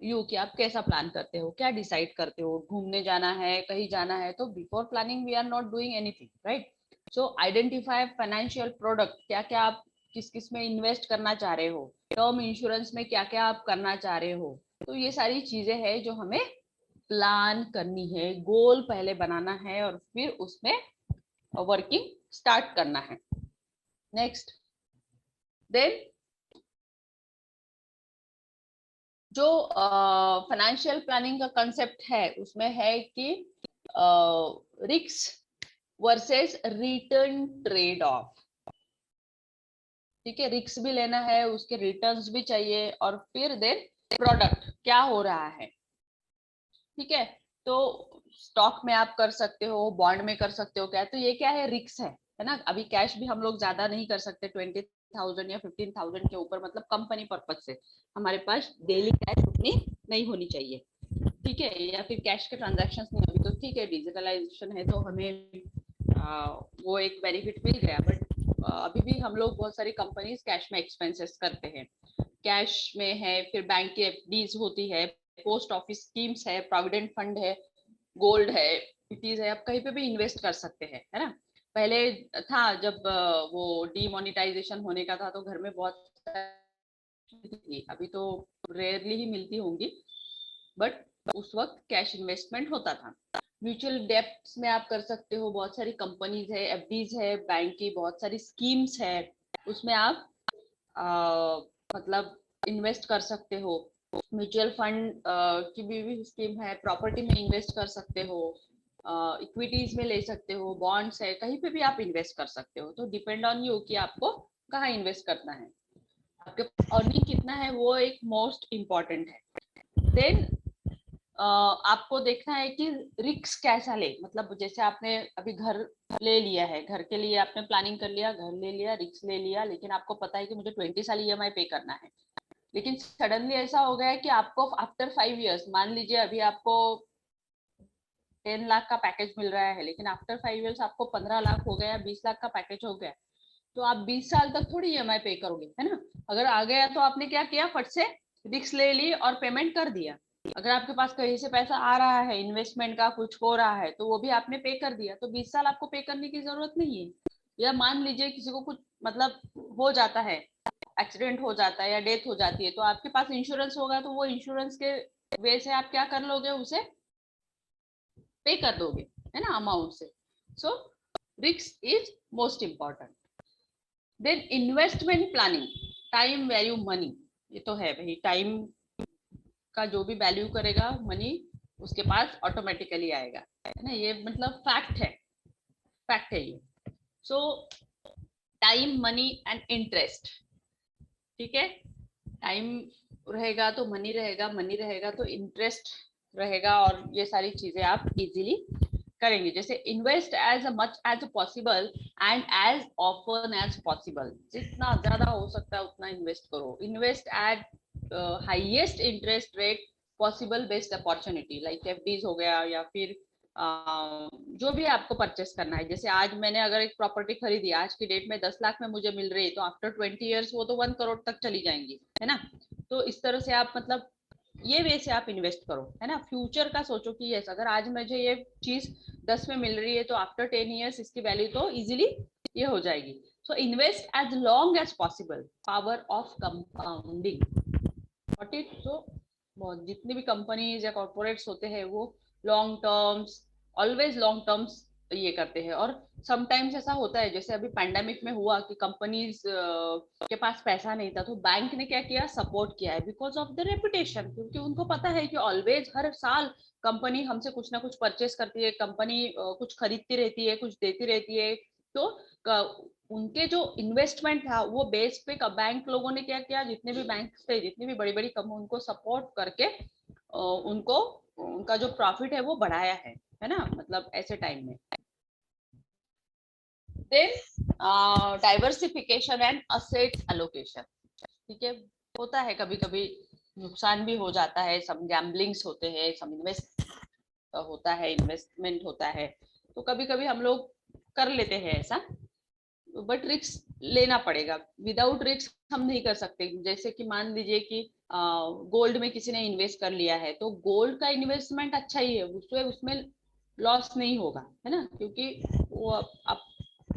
S1: यू कि आप कैसा प्लान करते हो, क्या डिसाइड करते हो, घूमने जाना है, कहीं जाना है, तो before planning we are not doing anything, right. So identify financial product, क्या क्या आप किस किस में इन्वेस्ट करना चाह रहे हो, टर्म इंश्योरेंस में क्या क्या आप करना चाह रहे हो। तो ये सारी चीजें हैं जो हमें प्लान करनी है, गोल पहले बनाना है और फिर उसमें वर्किंग स्टार्ट करना है। नेक्स्ट, देन जो फाइनेंशियल प्लानिंग का कंसेप्ट है उसमें है कि risk versus return trade off, ठीक है, रिस्क भी लेना है, उसके रिटर्न्स भी चाहिए, और फिर देन प्रोडक्ट क्या हो रहा है, ठीक है। तो स्टॉक में आप कर सकते हो, बॉन्ड में कर सकते हो, क्या, तो ये क्या है, रिस्क है ना। अभी कैश भी हम लोग ज्यादा नहीं कर सकते, 20,000 या 15,000 के ऊपर, मतलब कंपनी पर्पज से हमारे पास डेली कैश उतनी नहीं होनी चाहिए, ठीक है, या फिर कैश के ट्रांजैक्शन नहीं, अभी तो ठीक है डिजिटलाइजेशन है तो हमें वो एक बेनिफिट मिल गया, बट अभी भी हम लोग बहुत सारी कंपनीज कैश में एक्सपेंसेस करते हैं, कैश में है, फिर बैंक की एफडीज होती है, पोस्ट ऑफिस स्कीम्स है, प्रोविडेंट फंड है, गोल्ड है, इटीज है, आप कहीं पे भी इन्वेस्ट कर सकते हैं, है ना। पहले था जब वो डीमोनेटाइजेशन होने का था, तो घर में बहुत थी, अभी तो रेयरली ही मिलती होंगी, बट उस वक्त कैश इन्वेस्टमेंट होता था। म्यूचुअल डेप्ट्स में आप कर सकते हो, बहुत सारी कंपनीज है, एफडीज है, बैंक की बहुत सारी स्कीम्स है, उसमें आप मतलब इन्वेस्ट कर सकते हो। म्यूचुअल फंड की भी स्कीम है, प्रॉपर्टी में इन्वेस्ट कर सकते हो, इक्विटीज में ले सकते हो, बॉन्ड्स है, कहीं पे भी आप इन्वेस्ट कर सकते हो। तो डिपेंड ऑन यू कि आपको कहाँ इन्वेस्ट करना है, आपके अर्निंग कितना है, वो एक मोस्ट इम्पॉर्टेंट है। देन आपको देखना है कि रिस्क कैसा ले, मतलब जैसे आपने अभी घर ले लिया है, घर के लिए आपने प्लानिंग कर लिया, घर ले लिया, रिस्क ले लिया, लेकिन आपको पता है कि मुझे 20 साल ईएमआई पे करना है। लेकिन सडनली ऐसा हो गया है कि आपको आफ्टर 5 इयर्स, मान लीजिए अभी आपको 10 लाख का पैकेज मिल रहा है, लेकिन आफ्टर 5 इयर्स आपको 15 लाख हो गया, 20 लाख का पैकेज हो गया, तो आप 20 साल तक थोड़ी ईएमआई पे करोगे, है ना। अगर आ गया तो आपने क्या किया, फट से रिस्क ले ली और पेमेंट कर दिया। अगर आपके पास कहीं से पैसा आ रहा है, इन्वेस्टमेंट का कुछ हो रहा है, तो वो भी आपने पे कर दिया, तो 20 साल आपको पे करने की जरूरत नहीं है। या मान लीजिए किसी को कुछ मतलब हो जाता है, एक्सीडेंट हो जाता है या डेथ हो जाती है, तो आपके पास इंश्योरेंस होगा, तो वो इंश्योरेंस के वे से आप क्या कर लोगे, उसे पे कर दोगे, है ना, अमाउंट से। So risk is most important. Then investment planning, time value money, ये तो है भाई, टाइम का जो भी वैल्यू करेगा मनी उसके पास ऑटोमेटिकली आएगा, है ना, ये मतलब फैक्ट है ये। सो टाइम मनी एंड इंटरेस्ट, ठीक है, टाइम रहेगा तो मनी रहेगा, मनी रहेगा तो इंटरेस्ट रहेगा, और ये सारी चीजें आप इजीली करेंगे। जैसे invest as much as possible and as often as possible, जितना ज्यादा हो सकता है उतना इन्वेस्ट करो। Invest at highest interest rate possible, best opportunity, like FDs हो गया, या फिर जो भी आपको परचेस करना है। जैसे आज मैंने अगर एक प्रॉपर्टी खरीदी, आज की डेट में 10 लाख में मुझे मिल रही है, तो आफ्टर 20 इयर्स वो तो 1 करोड़ तक चली जाएंगी, है ना। तो इस तरह से आप मतलब ये वे से आप इन्वेस्ट करो, है ना। फ्यूचर का सोचो कि यस, अगर आज मुझे ये चीज 10 में मिल रही है, तो आफ्टर 10 इयर्स इसकी वैल्यू तो इजिली ये हो जाएगी। So invest as long as possible, power of compounding, what it. So जितनी भी कंपनीज या कॉर्पोरेट्स होते हैं, वो long terms, always long terms ये करते हैं। और समटाइम्स ऐसा होता है, जैसे अभी पैंडेमिक में हुआ कि कंपनीज के पास पैसा नहीं था, तो बैंक ने क्या किया, सपोर्ट किया है, बिकॉज ऑफ द रेपुटेशन, क्योंकि उनको पता है कि ऑलवेज हर साल कंपनी हमसे कुछ ना कुछ परचेस करती है, कंपनी कुछ खरीदती रहती है, कुछ देती रहती है। तो उनके जो इन्वेस्टमेंट था वो बेस पे बैंक लोगों ने क्या किया, जितने भी बैंक थे, जितनी भी बड़ी बड़ी कंपनी, उनको सपोर्ट करके उनको उनका जो प्रॉफिट है वो बढ़ाया है ना, मतलब ऐसे टाइम में। Then diversification and assets allocation, ठीक है, होता है कभी कभी नुकसान भी हो जाता है, सम गैम्बलिंग्स होते हैं, सम इन्वेस्ट होता है, इन्वेस्टमेंट होता है, तो कभी कभी हम लोग कर लेते हैं ऐसा, बट रिस्क लेना पड़ेगा। विदाउट रिस्क हम नहीं कर सकते। जैसे कि मान लीजिए कि गोल्ड में किसी ने इन्वेस्ट कर लिया है, तो गोल्ड का इन्वेस्टमेंट अच्छा ही है, उसमें उसमें लॉस नहीं होगा, है ना, क्योंकि वो अब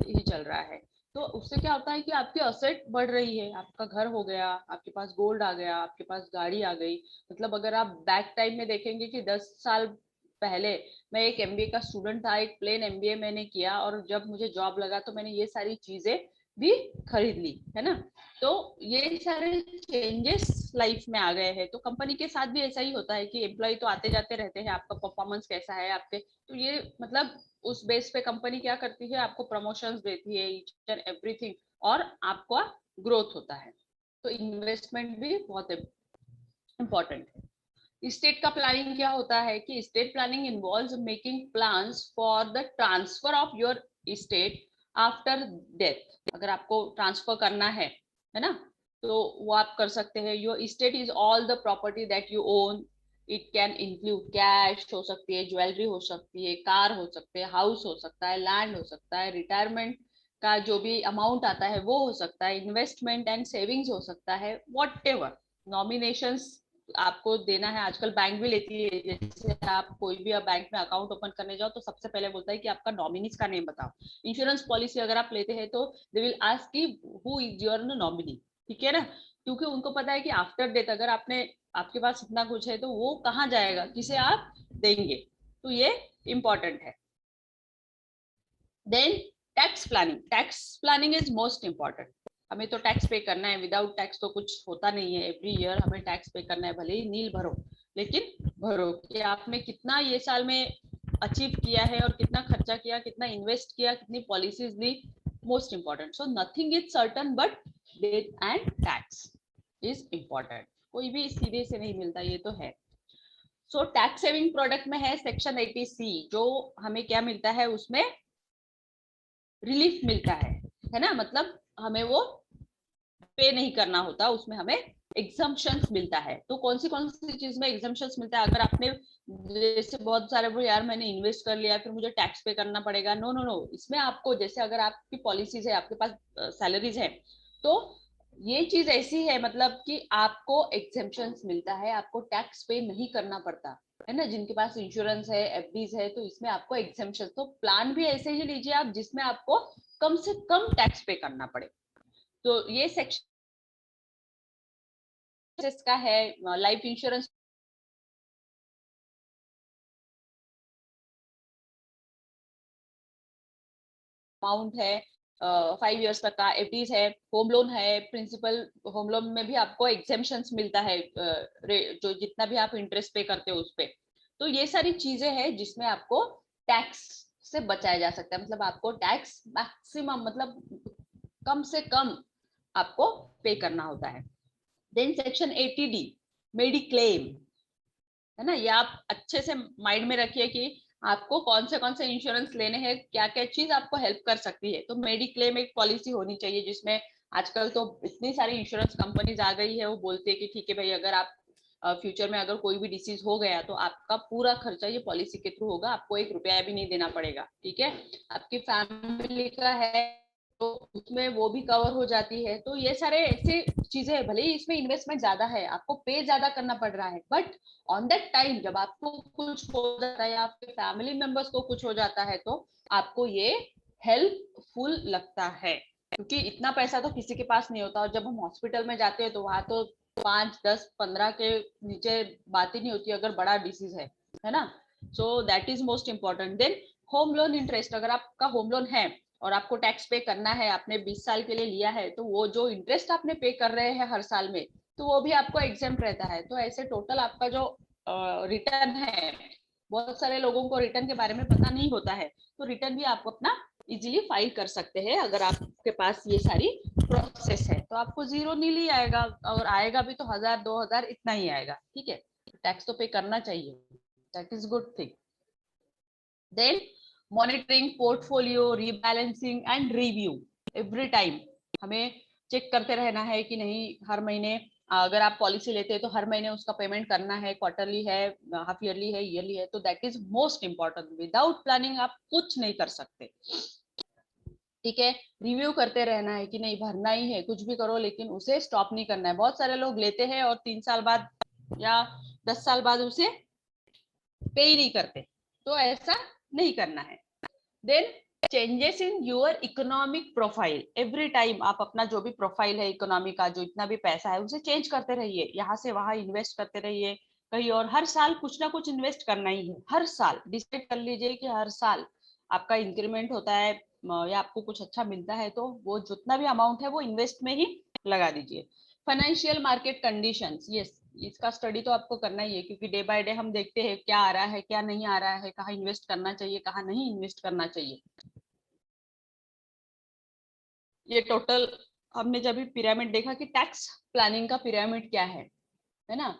S1: ही चल रहा है। तो उससे क्या होता है कि आपकी असेट बढ़ रही है, आपका घर हो गया, आपके पास गोल्ड आ गया, आपके पास गाड़ी आ गई। मतलब अगर आप बैक टाइम में देखेंगे कि 10 साल पहले मैं एक एमबीए का स्टूडेंट था, एक प्लेन एमबीए मैंने किया, और जब मुझे जॉब लगा तो मैंने ये सारी चीजें भी खरीद ली, है ना। तो ये सारे चेंजेस लाइफ में आ गए हैं। तो कंपनी के साथ भी ऐसा ही होता है कि एम्प्लॉय तो आते जाते रहते हैं, आपका परफॉर्मेंस कैसा है आपके, तो ये मतलब उस बेस पे कंपनी क्या करती है, आपको प्रमोशंस देती है, ईच एंड एवरीथिंग, और आपका ग्रोथ होता है। तो इन्वेस्टमेंट भी बहुत इंपॉर्टेंट है। स्टेट का प्लानिंग क्या होता है कि state planning involves making plans for the transfer of your state after death. अगर आपको ट्रांसफर करना है ना, तो वो आप कर सकते हैं। Your state is all the property that you own. It can include cash हो सकती है, ज्वेलरी हो सकती है, कार हो सकते हैं, हाउस हो सकता है, लैंड हो सकता है, रिटायरमेंट का जो भी अमाउंट आता है वो हो सकता है, इन्वेस्टमेंट एंड सेविंग्स हो सकता है, वॉट एवर। नॉमिनेशंस आपको देना है, आजकल बैंक भी लेती है। जैसे आप कोई भी बैंक में अकाउंट ओपन करने जाओ, तो सबसे पहले बोलता है कि आपका नॉमिनीज का नेम बताओ। इंश्योरेंस पॉलिसी अगर आप लेते हैं, तो दे विल आस्क कि हु इज योर नॉमिनी, ठीक है ना, क्योंकि उनको पता है कि आफ्टर डेथ अगर आपके पास इतना कुछ है, तो वो कहाँ जाएगा, किसे आप देंगे। तो ये इंपॉर्टेंट है। Then tax planning, tax planning is most important. हमें तो टैक्स पे करना है, विदाउट टैक्स तो कुछ होता नहीं है। एवरी ईयर हमें टैक्स पे करना है, भले ही नील भरो, लेकिन भरो कि आपने कितना ये साल में अचीव किया है और कितना खर्चा किया, कितना इन्वेस्ट किया, कितनी पॉलिसीज ली, most important. So nothing is certain but death and tax is important. कोई भी सीधे से नहीं मिलता, ये तो है। सो टैक्स सेविंग प्रोडक्ट में है सेक्शन 80C, जो हमें क्या मिलता है, उसमें रिलीफ मिलता है ना, मतलब हमें वो पे नहीं करना होता, उसमें हमें एग्जम्पशंस मिलता है। तो कौन सी चीज में एग्जम्पशंस मिलता है? अगर आपने जैसे बहुत सारे वो यार मैंने इन्वेस्ट कर लिया फिर मुझे टैक्स पे करना पड़ेगा, नो नो नो। इसमें आपको जैसे अगर आपकी पॉलिसीज है, आपके पास सैलरीज है, तो ये चीज ऐसी है मतलब कि आपको एग्जम्पशंस मिलता है, आपको टैक्स पे नहीं करना पड़ता है ना। जिनके पास इंश्योरेंस है, एफडीज है, तो इसमें आपको एग्जम्पशन, तो प्लान भी ऐसे ही लीजिए आप जिसमें आपको कम से कम टैक्स पे करना पड़े। तो ये सेक्शन का है। लाइफ इंश्योरेंस अमाउंट है 5 इयर्स तक का, एफडीज है, होम लोन है, प्रिंसिपल होम लोन में भी आपको एग्जेम्पशंस मिलता है, जो जितना भी आप इंटरेस्ट पे करते हो उस पे। तो ये सारी चीजें हैं जिसमें आपको टैक्स से बचाया जा सकता है, मतलब आपको टैक्स मैक्सिमम मतलब कम से कम आपको पे करना होता है। देन सेक्शन 80D मेडिक्लेम, है ना। ये आप अच्छे से माइंड में रखिए कि आपको कौन से इंश्योरेंस लेने हैं, क्या क्या चीज आपको हेल्प कर सकती है। तो मेडिक्लेम एक पॉलिसी होनी चाहिए जिसमें आजकल तो इतनी सारी इंश्योरेंस कंपनीज आ गई है, वो बोलते हैं कि ठीक है भाई, अगर आप फ्यूचर में अगर कोई भी डिसीज हो गया तो आपका पूरा खर्चा ये पॉलिसी के थ्रू होगा, आपको 1 रुपया भी नहीं देना पड़ेगा, ठीक है। आपकी फैमिली का है तो उसमें वो भी कवर हो जाती है। तो ये सारे ऐसे चीजें है, भले ही इसमें इन्वेस्टमेंट ज्यादा है, आपको पे ज्यादा करना पड़ रहा है, बट ऑन दैट टाइम जब आपको कुछ हो जाता है या आपके फैमिली मेंबर्स को कुछ हो जाता है तो आपको ये हेल्पफुल लगता है, क्योंकि इतना पैसा तो किसी के पास नहीं होता। और जब हम हॉस्पिटल में जाते हैं तो वहां तो 5, 10, 15 के नीचे बात ही नहीं होती अगर बड़ा डिसीज है ना। So that is most important. Then home loan interest, अगर आपका होम लोन है और आपको टैक्स पे करना है, आपने 20 साल के लिए लिया है, तो वो जो इंटरेस्ट आपने पे कर रहे हैं हर साल में, तो वो भी आपको एग्जेम्प्ट रहता है। तो ऐसे टोटल आपका जो रिटर्न है, बहुत सारे लोगों को रिटर्न के बारे में पता नहीं होता है, तो रिटर्न भी आप अपना इजीली फाइल कर सकते हैं अगर आपके पास ये सारी प्रोसेस है। तो आपको जीरो नील ही आएगा, और आएगा भी तो 1000 2000 इतना ही आएगा, ठीक है। टैक्स तो पे करना चाहिए, that is good thing. Then monitoring portfolio, rebalancing and review every time, हमें चेक करते रहना है कि नहीं हर महीने अगर आप पॉलिसी लेते हैं तो हर महीने उसका पेमेंट करना है, क्वार्टरली है, हाफ ईयरली है, ईयरली है। तो that is most important. Without planning आप कुछ नहीं कर सकते, ठीक है। रिव्यू करते रहना है कि नहीं भरना ही है, कुछ भी करो लेकिन उसे स्टॉप नहीं करना है। बहुत सारे लोग लेते हैं और 3 साल बाद या 10 साल बाद उसे पे ही नहीं करते, तो ऐसा नहीं करना है। Then changes in your economic profile, every time आप अपना जो भी प्रोफाइल है इकोनॉमी का, जो इतना भी पैसा है उसे चेंज करते रहिए, यहाँ से वहां इन्वेस्ट करते रहिए कहीं और। हर साल कुछ ना कुछ इन्वेस्ट करना ही है, हर साल डिसाइड कर लीजिए कि हर साल आपका इंक्रीमेंट होता है या आपको कुछ अच्छा मिलता है तो वो जितना भी अमाउंट है वो इन्वेस्ट में ही लगा दीजिए। फाइनेंशियल मार्केट कंडीशंस, यस, इसका स्टडी तो आपको करना ही है, क्योंकि डे बाय डे हम देखते हैं क्या आ रहा है क्या नहीं आ रहा है, कहाँ इन्वेस्ट करना चाहिए कहाँ नहीं इन्वेस्ट करना चाहिए। ये टोटल हमने जब भी पिरामिड देखा कि टैक्स प्लानिंग का पिरामिड क्या है ना।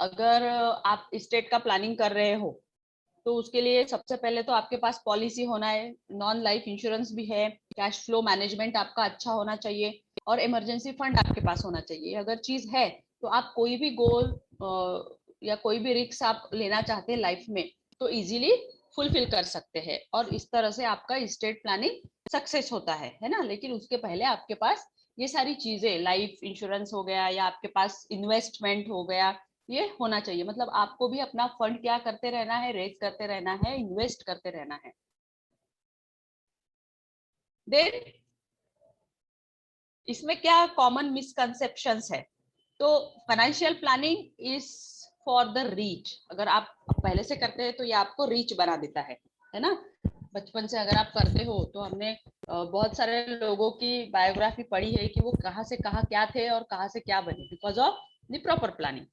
S1: अगर आप स्टेट का प्लानिंग कर रहे हो तो उसके लिए सबसे पहले तो आपके पास पॉलिसी होना है, नॉन लाइफ इंश्योरेंस भी है, कैश फ्लो मैनेजमेंट आपका अच्छा होना चाहिए, और इमरजेंसी फंड आपके पास होना चाहिए। अगर चीज है तो आप कोई भी गोल या कोई भी रिस्क आप लेना चाहते हैं लाइफ में तो इजीली फुलफिल कर सकते हैं, और इस तरह से आपका स्टेट प्लानिंग सक्सेस होता है ना। लेकिन उसके पहले आपके पास ये सारी चीजें, लाइफ इंश्योरेंस हो गया या आपके पास इन्वेस्टमेंट हो गया, ये होना चाहिए। मतलब आपको भी अपना फंड क्या करते रहना है, रेज करते रहना है, इन्वेस्ट करते रहना है। देन इसमें क्या कॉमन मिसकंसेप्शंस है, तो financial planning is for the reach, अगर आप पहले से करते हैं तो ये आपको रीच बना देता है ना। बचपन से अगर आप करते हो तो हमने बहुत सारे लोगों की बायोग्राफी पढ़ी है कि वो कहाँ से कहाँ क्या थे और कहाँ से क्या बने, because of the proper planning,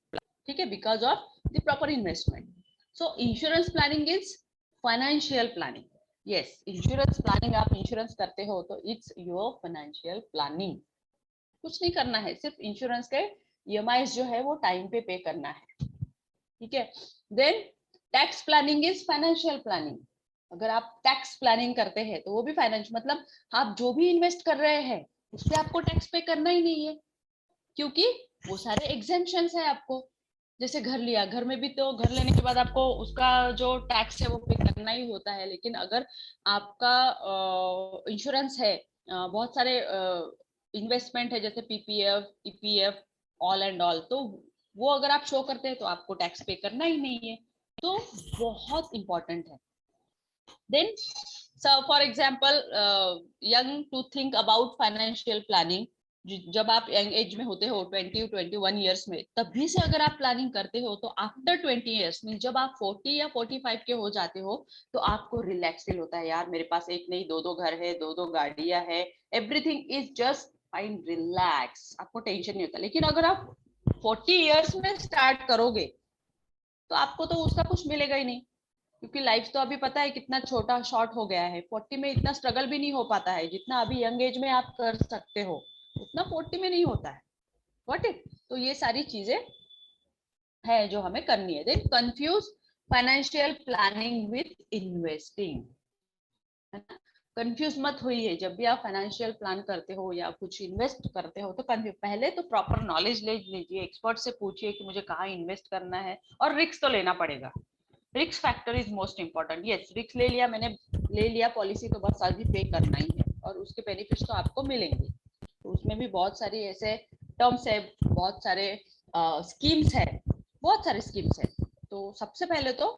S1: ठीक है, because of the proper investment. So insurance planning is financial planning. Yes, insurance planning, आप इंश्योरेंस करते हो तो इट्स योर फाइनेंशियल प्लानिंग. कुछ नहीं करना है, सिर्फ इंश्योरेंस के ईएमआई जो है वो टाइम पे करना है, ठीक है. Then tax planning is financial planning. अगर आप टैक्स प्लानिंग करते हैं तो वो भी फाइनेंस, मतलब आप जो भी इन्वेस्ट कर रहे हैं उस पर आपको टैक्स पे करना ही नहीं है, क्योंकि वो सारे एग्जेम्पशंस है आपको. जैसे घर लिया, घर में भी तो घर लेने के बाद आपको उसका जो टैक्स है वो पे करना ही होता है, लेकिन अगर आपका इंश्योरेंस है, बहुत सारे इन्वेस्टमेंट है जैसे PPF, EPF, all and all, तो वो अगर आप शो करते हैं तो आपको टैक्स पे करना ही नहीं है. तो बहुत इंपॉर्टेंट है. Then for example, young to think about financial planning. जब आप यंग एज में होते हो 20-21 ईयर्स में, तभी से अगर आप प्लानिंग करते हो तो आफ्टर 20 ईयर्स में जब आप 40 या 45 के हो जाते हो तो आपको रिलैक्स फील होता है, यार मेरे पास एक नहीं दो दो घर है, दो दो गाड़ियां है, everything is just fine, relax, आपको टेंशन नहीं होता. लेकिन अगर आप 40 ईयर्स में स्टार्ट करोगे तो आपको तो उसका कुछ मिलेगा ही नहीं, क्योंकि लाइफ तो अभी पता है कितना छोटा शॉर्ट हो गया है. 40 में इतना स्ट्रगल भी नहीं हो पाता है, जितना अभी यंग एज में आप कर सकते हो उतना 40 में नहीं होता है. What it. तो ये सारी चीजें है जो हमें करनी है. Then confuse financial planning with investing, है ना. कंफ्यूज मत होइए, जब भी आप फाइनेंशियल प्लान करते हो या कुछ इन्वेस्ट करते हो तो कंफ्यूज, पहले तो प्रॉपर नॉलेज ले लीजिए, एक्सपर्ट से पूछिए कि मुझे कहाँ इन्वेस्ट करना है, और रिस्क तो लेना पड़ेगा. Risk factor is most important. Yes, risk ले लिया मैंने, ले लिया पॉलिसी, तो बस अभी पे करना ही है और उसके बेनिफिट्स तो आपको मिलेंगे. तो उसमें भी बहुत सारी ऐसे टर्म्स है, बहुत सारे स्कीम्स है, बहुत सारे स्कीम्स है. तो सबसे पहले तो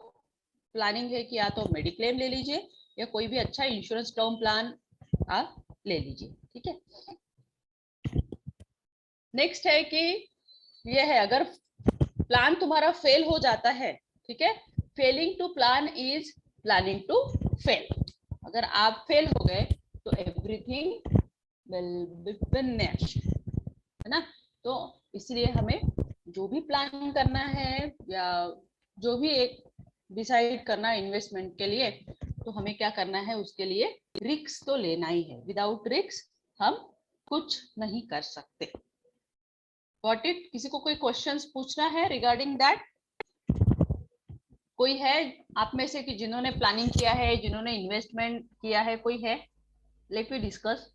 S1: प्लानिंग है कि या तो मेडिक्लेम ले लीजिए या कोई भी अच्छा इंश्योरेंस टर्म प्लान आप ले लीजिए, ठीक है. नेक्स्ट है कि ये है, अगर प्लान तुम्हारा फेल हो जाता है, ठीक है, failing to plan is planning to fail. अगर आप फेल हो गए तो एवरीथिंग विल बी फिनिश्ड, है ना. तो इसलिए हमें जो भी प्लान करना है या जो भी एक डिसाइड करना है इन्वेस्टमेंट के लिए, तो हमें क्या करना है, उसके लिए रिस्क तो लेना ही है. विदाउट रिस्क हम कुछ नहीं कर सकते. Got it. किसी को कोई क्वेश्चंस पूछना है रिगार्डिंग दैट? कोई है आप में से कि जिन्होंने प्लानिंग किया है, जिन्होंने इन्वेस्टमेंट किया है, कोई है? Let we discuss.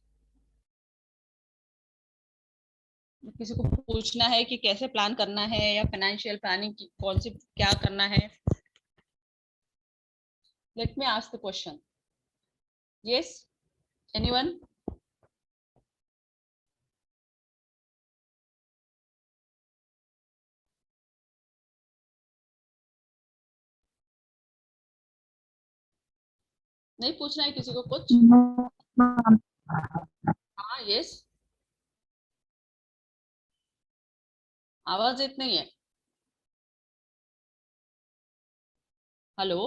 S1: किसी को पूछना है कि कैसे प्लान करना है या फाइनेंशियल प्लानिंग की कौन सी क्या करना है? Let me ask the question. Yes, anyone? नहीं पूछना है किसी को कुछ? हाँ, यस. आवाज इतनी है. Hello.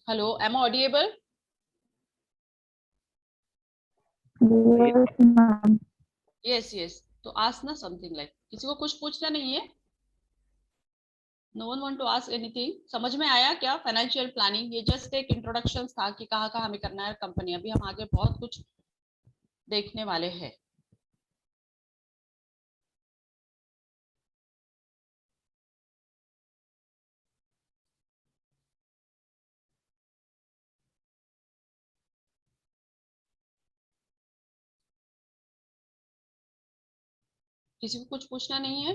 S1: Hello, am audible?
S2: Yes, ma'am.
S1: Yes yes. तो आस्क ना समथिंग लाइक, किसी को कुछ पूछना नहीं है? No one want to ask anything. समझ में आया क्या फाइनेंशियल प्लानिंग? ये जस्ट एक इंट्रोडक्शन था कि कहाँ कहाँ हमें करना है कंपनी. अभी हम आगे बहुत कुछ देखने वाले हैं. किसी को कुछ पूछना नहीं है?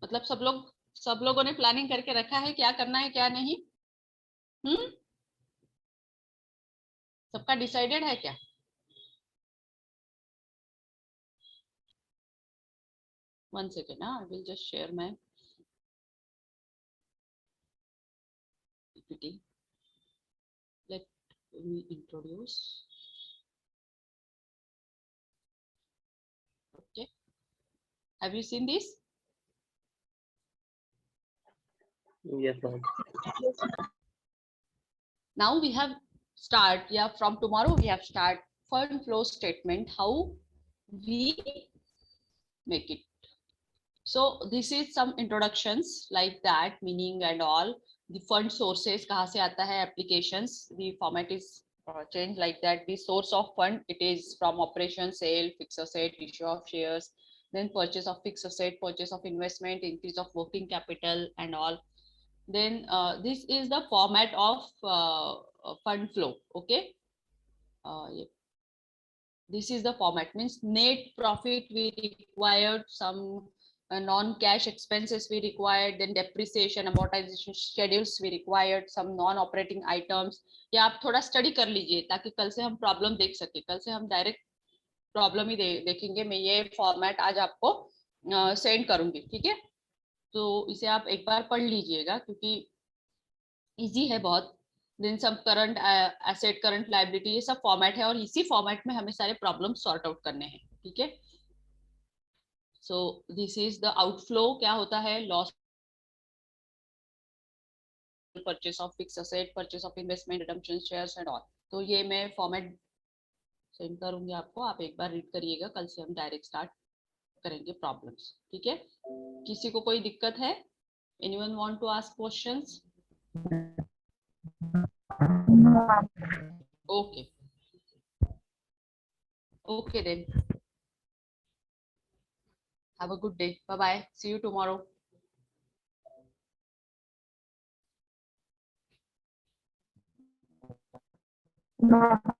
S1: मतलब सब लोगों ने प्लानिंग करके रखा है क्या करना है क्या नहीं? हम्म. सबका डिसाइडेड है क्या? One second, I will just share my PPT. Let me introduce. Okay, have you seen this?
S3: Yes, ma'am.
S1: Now we have start, yeah, from tomorrow we have start fund flow statement, how we make it. So this is some introductions like that, meaning and all. The fund sources, kahan se aata hai, applications, the format is changed like that. The source of fund, it is from operation, sale, fixed asset, issue of shares, then purchase of fixed asset, purchase of investment, increase of working capital and all. Then this is the format of fund flow. Okay, yeah. This is the format, means net profit we required, some non-cash expenses we required, then depreciation amortization schedules we required, some non-operating items. या आप थोड़ा study कर लीजिए ताकि कल से हम problem देख सके, कल से हम डायरेक्ट प्रॉब्लम ही देखेंगे। मैं ये फॉर्मेट आज आपको सेंड करूंगी, ठीक है? तो इसे आप एक बार पढ़ लीजिएगा क्योंकि इजी है बहुत। देन सब करंट एसेट, करंट लायबिलिटी, ये सब फॉर्मेट है और इसी फॉर्मेट में हमें सारे प्रॉब्लम सॉर्ट आउट करने हैं, ठीक है? So this is the outflow, क्या होता है, loss, purchase of fix asset, purchase of investment, redemption shares and all. तो ये मैं फॉर्मेट सेंड करूंगी आपको, आप एक बार रीड करिएगा, कल से हम डायरेक्ट स्टार्ट करेंगे प्रॉब्लम्स, ठीक है? किसी को कोई दिक्कत है? Anyone want to ask questions? Okay, okay then, have a good day, bye bye, see you tomorrow.
S2: No.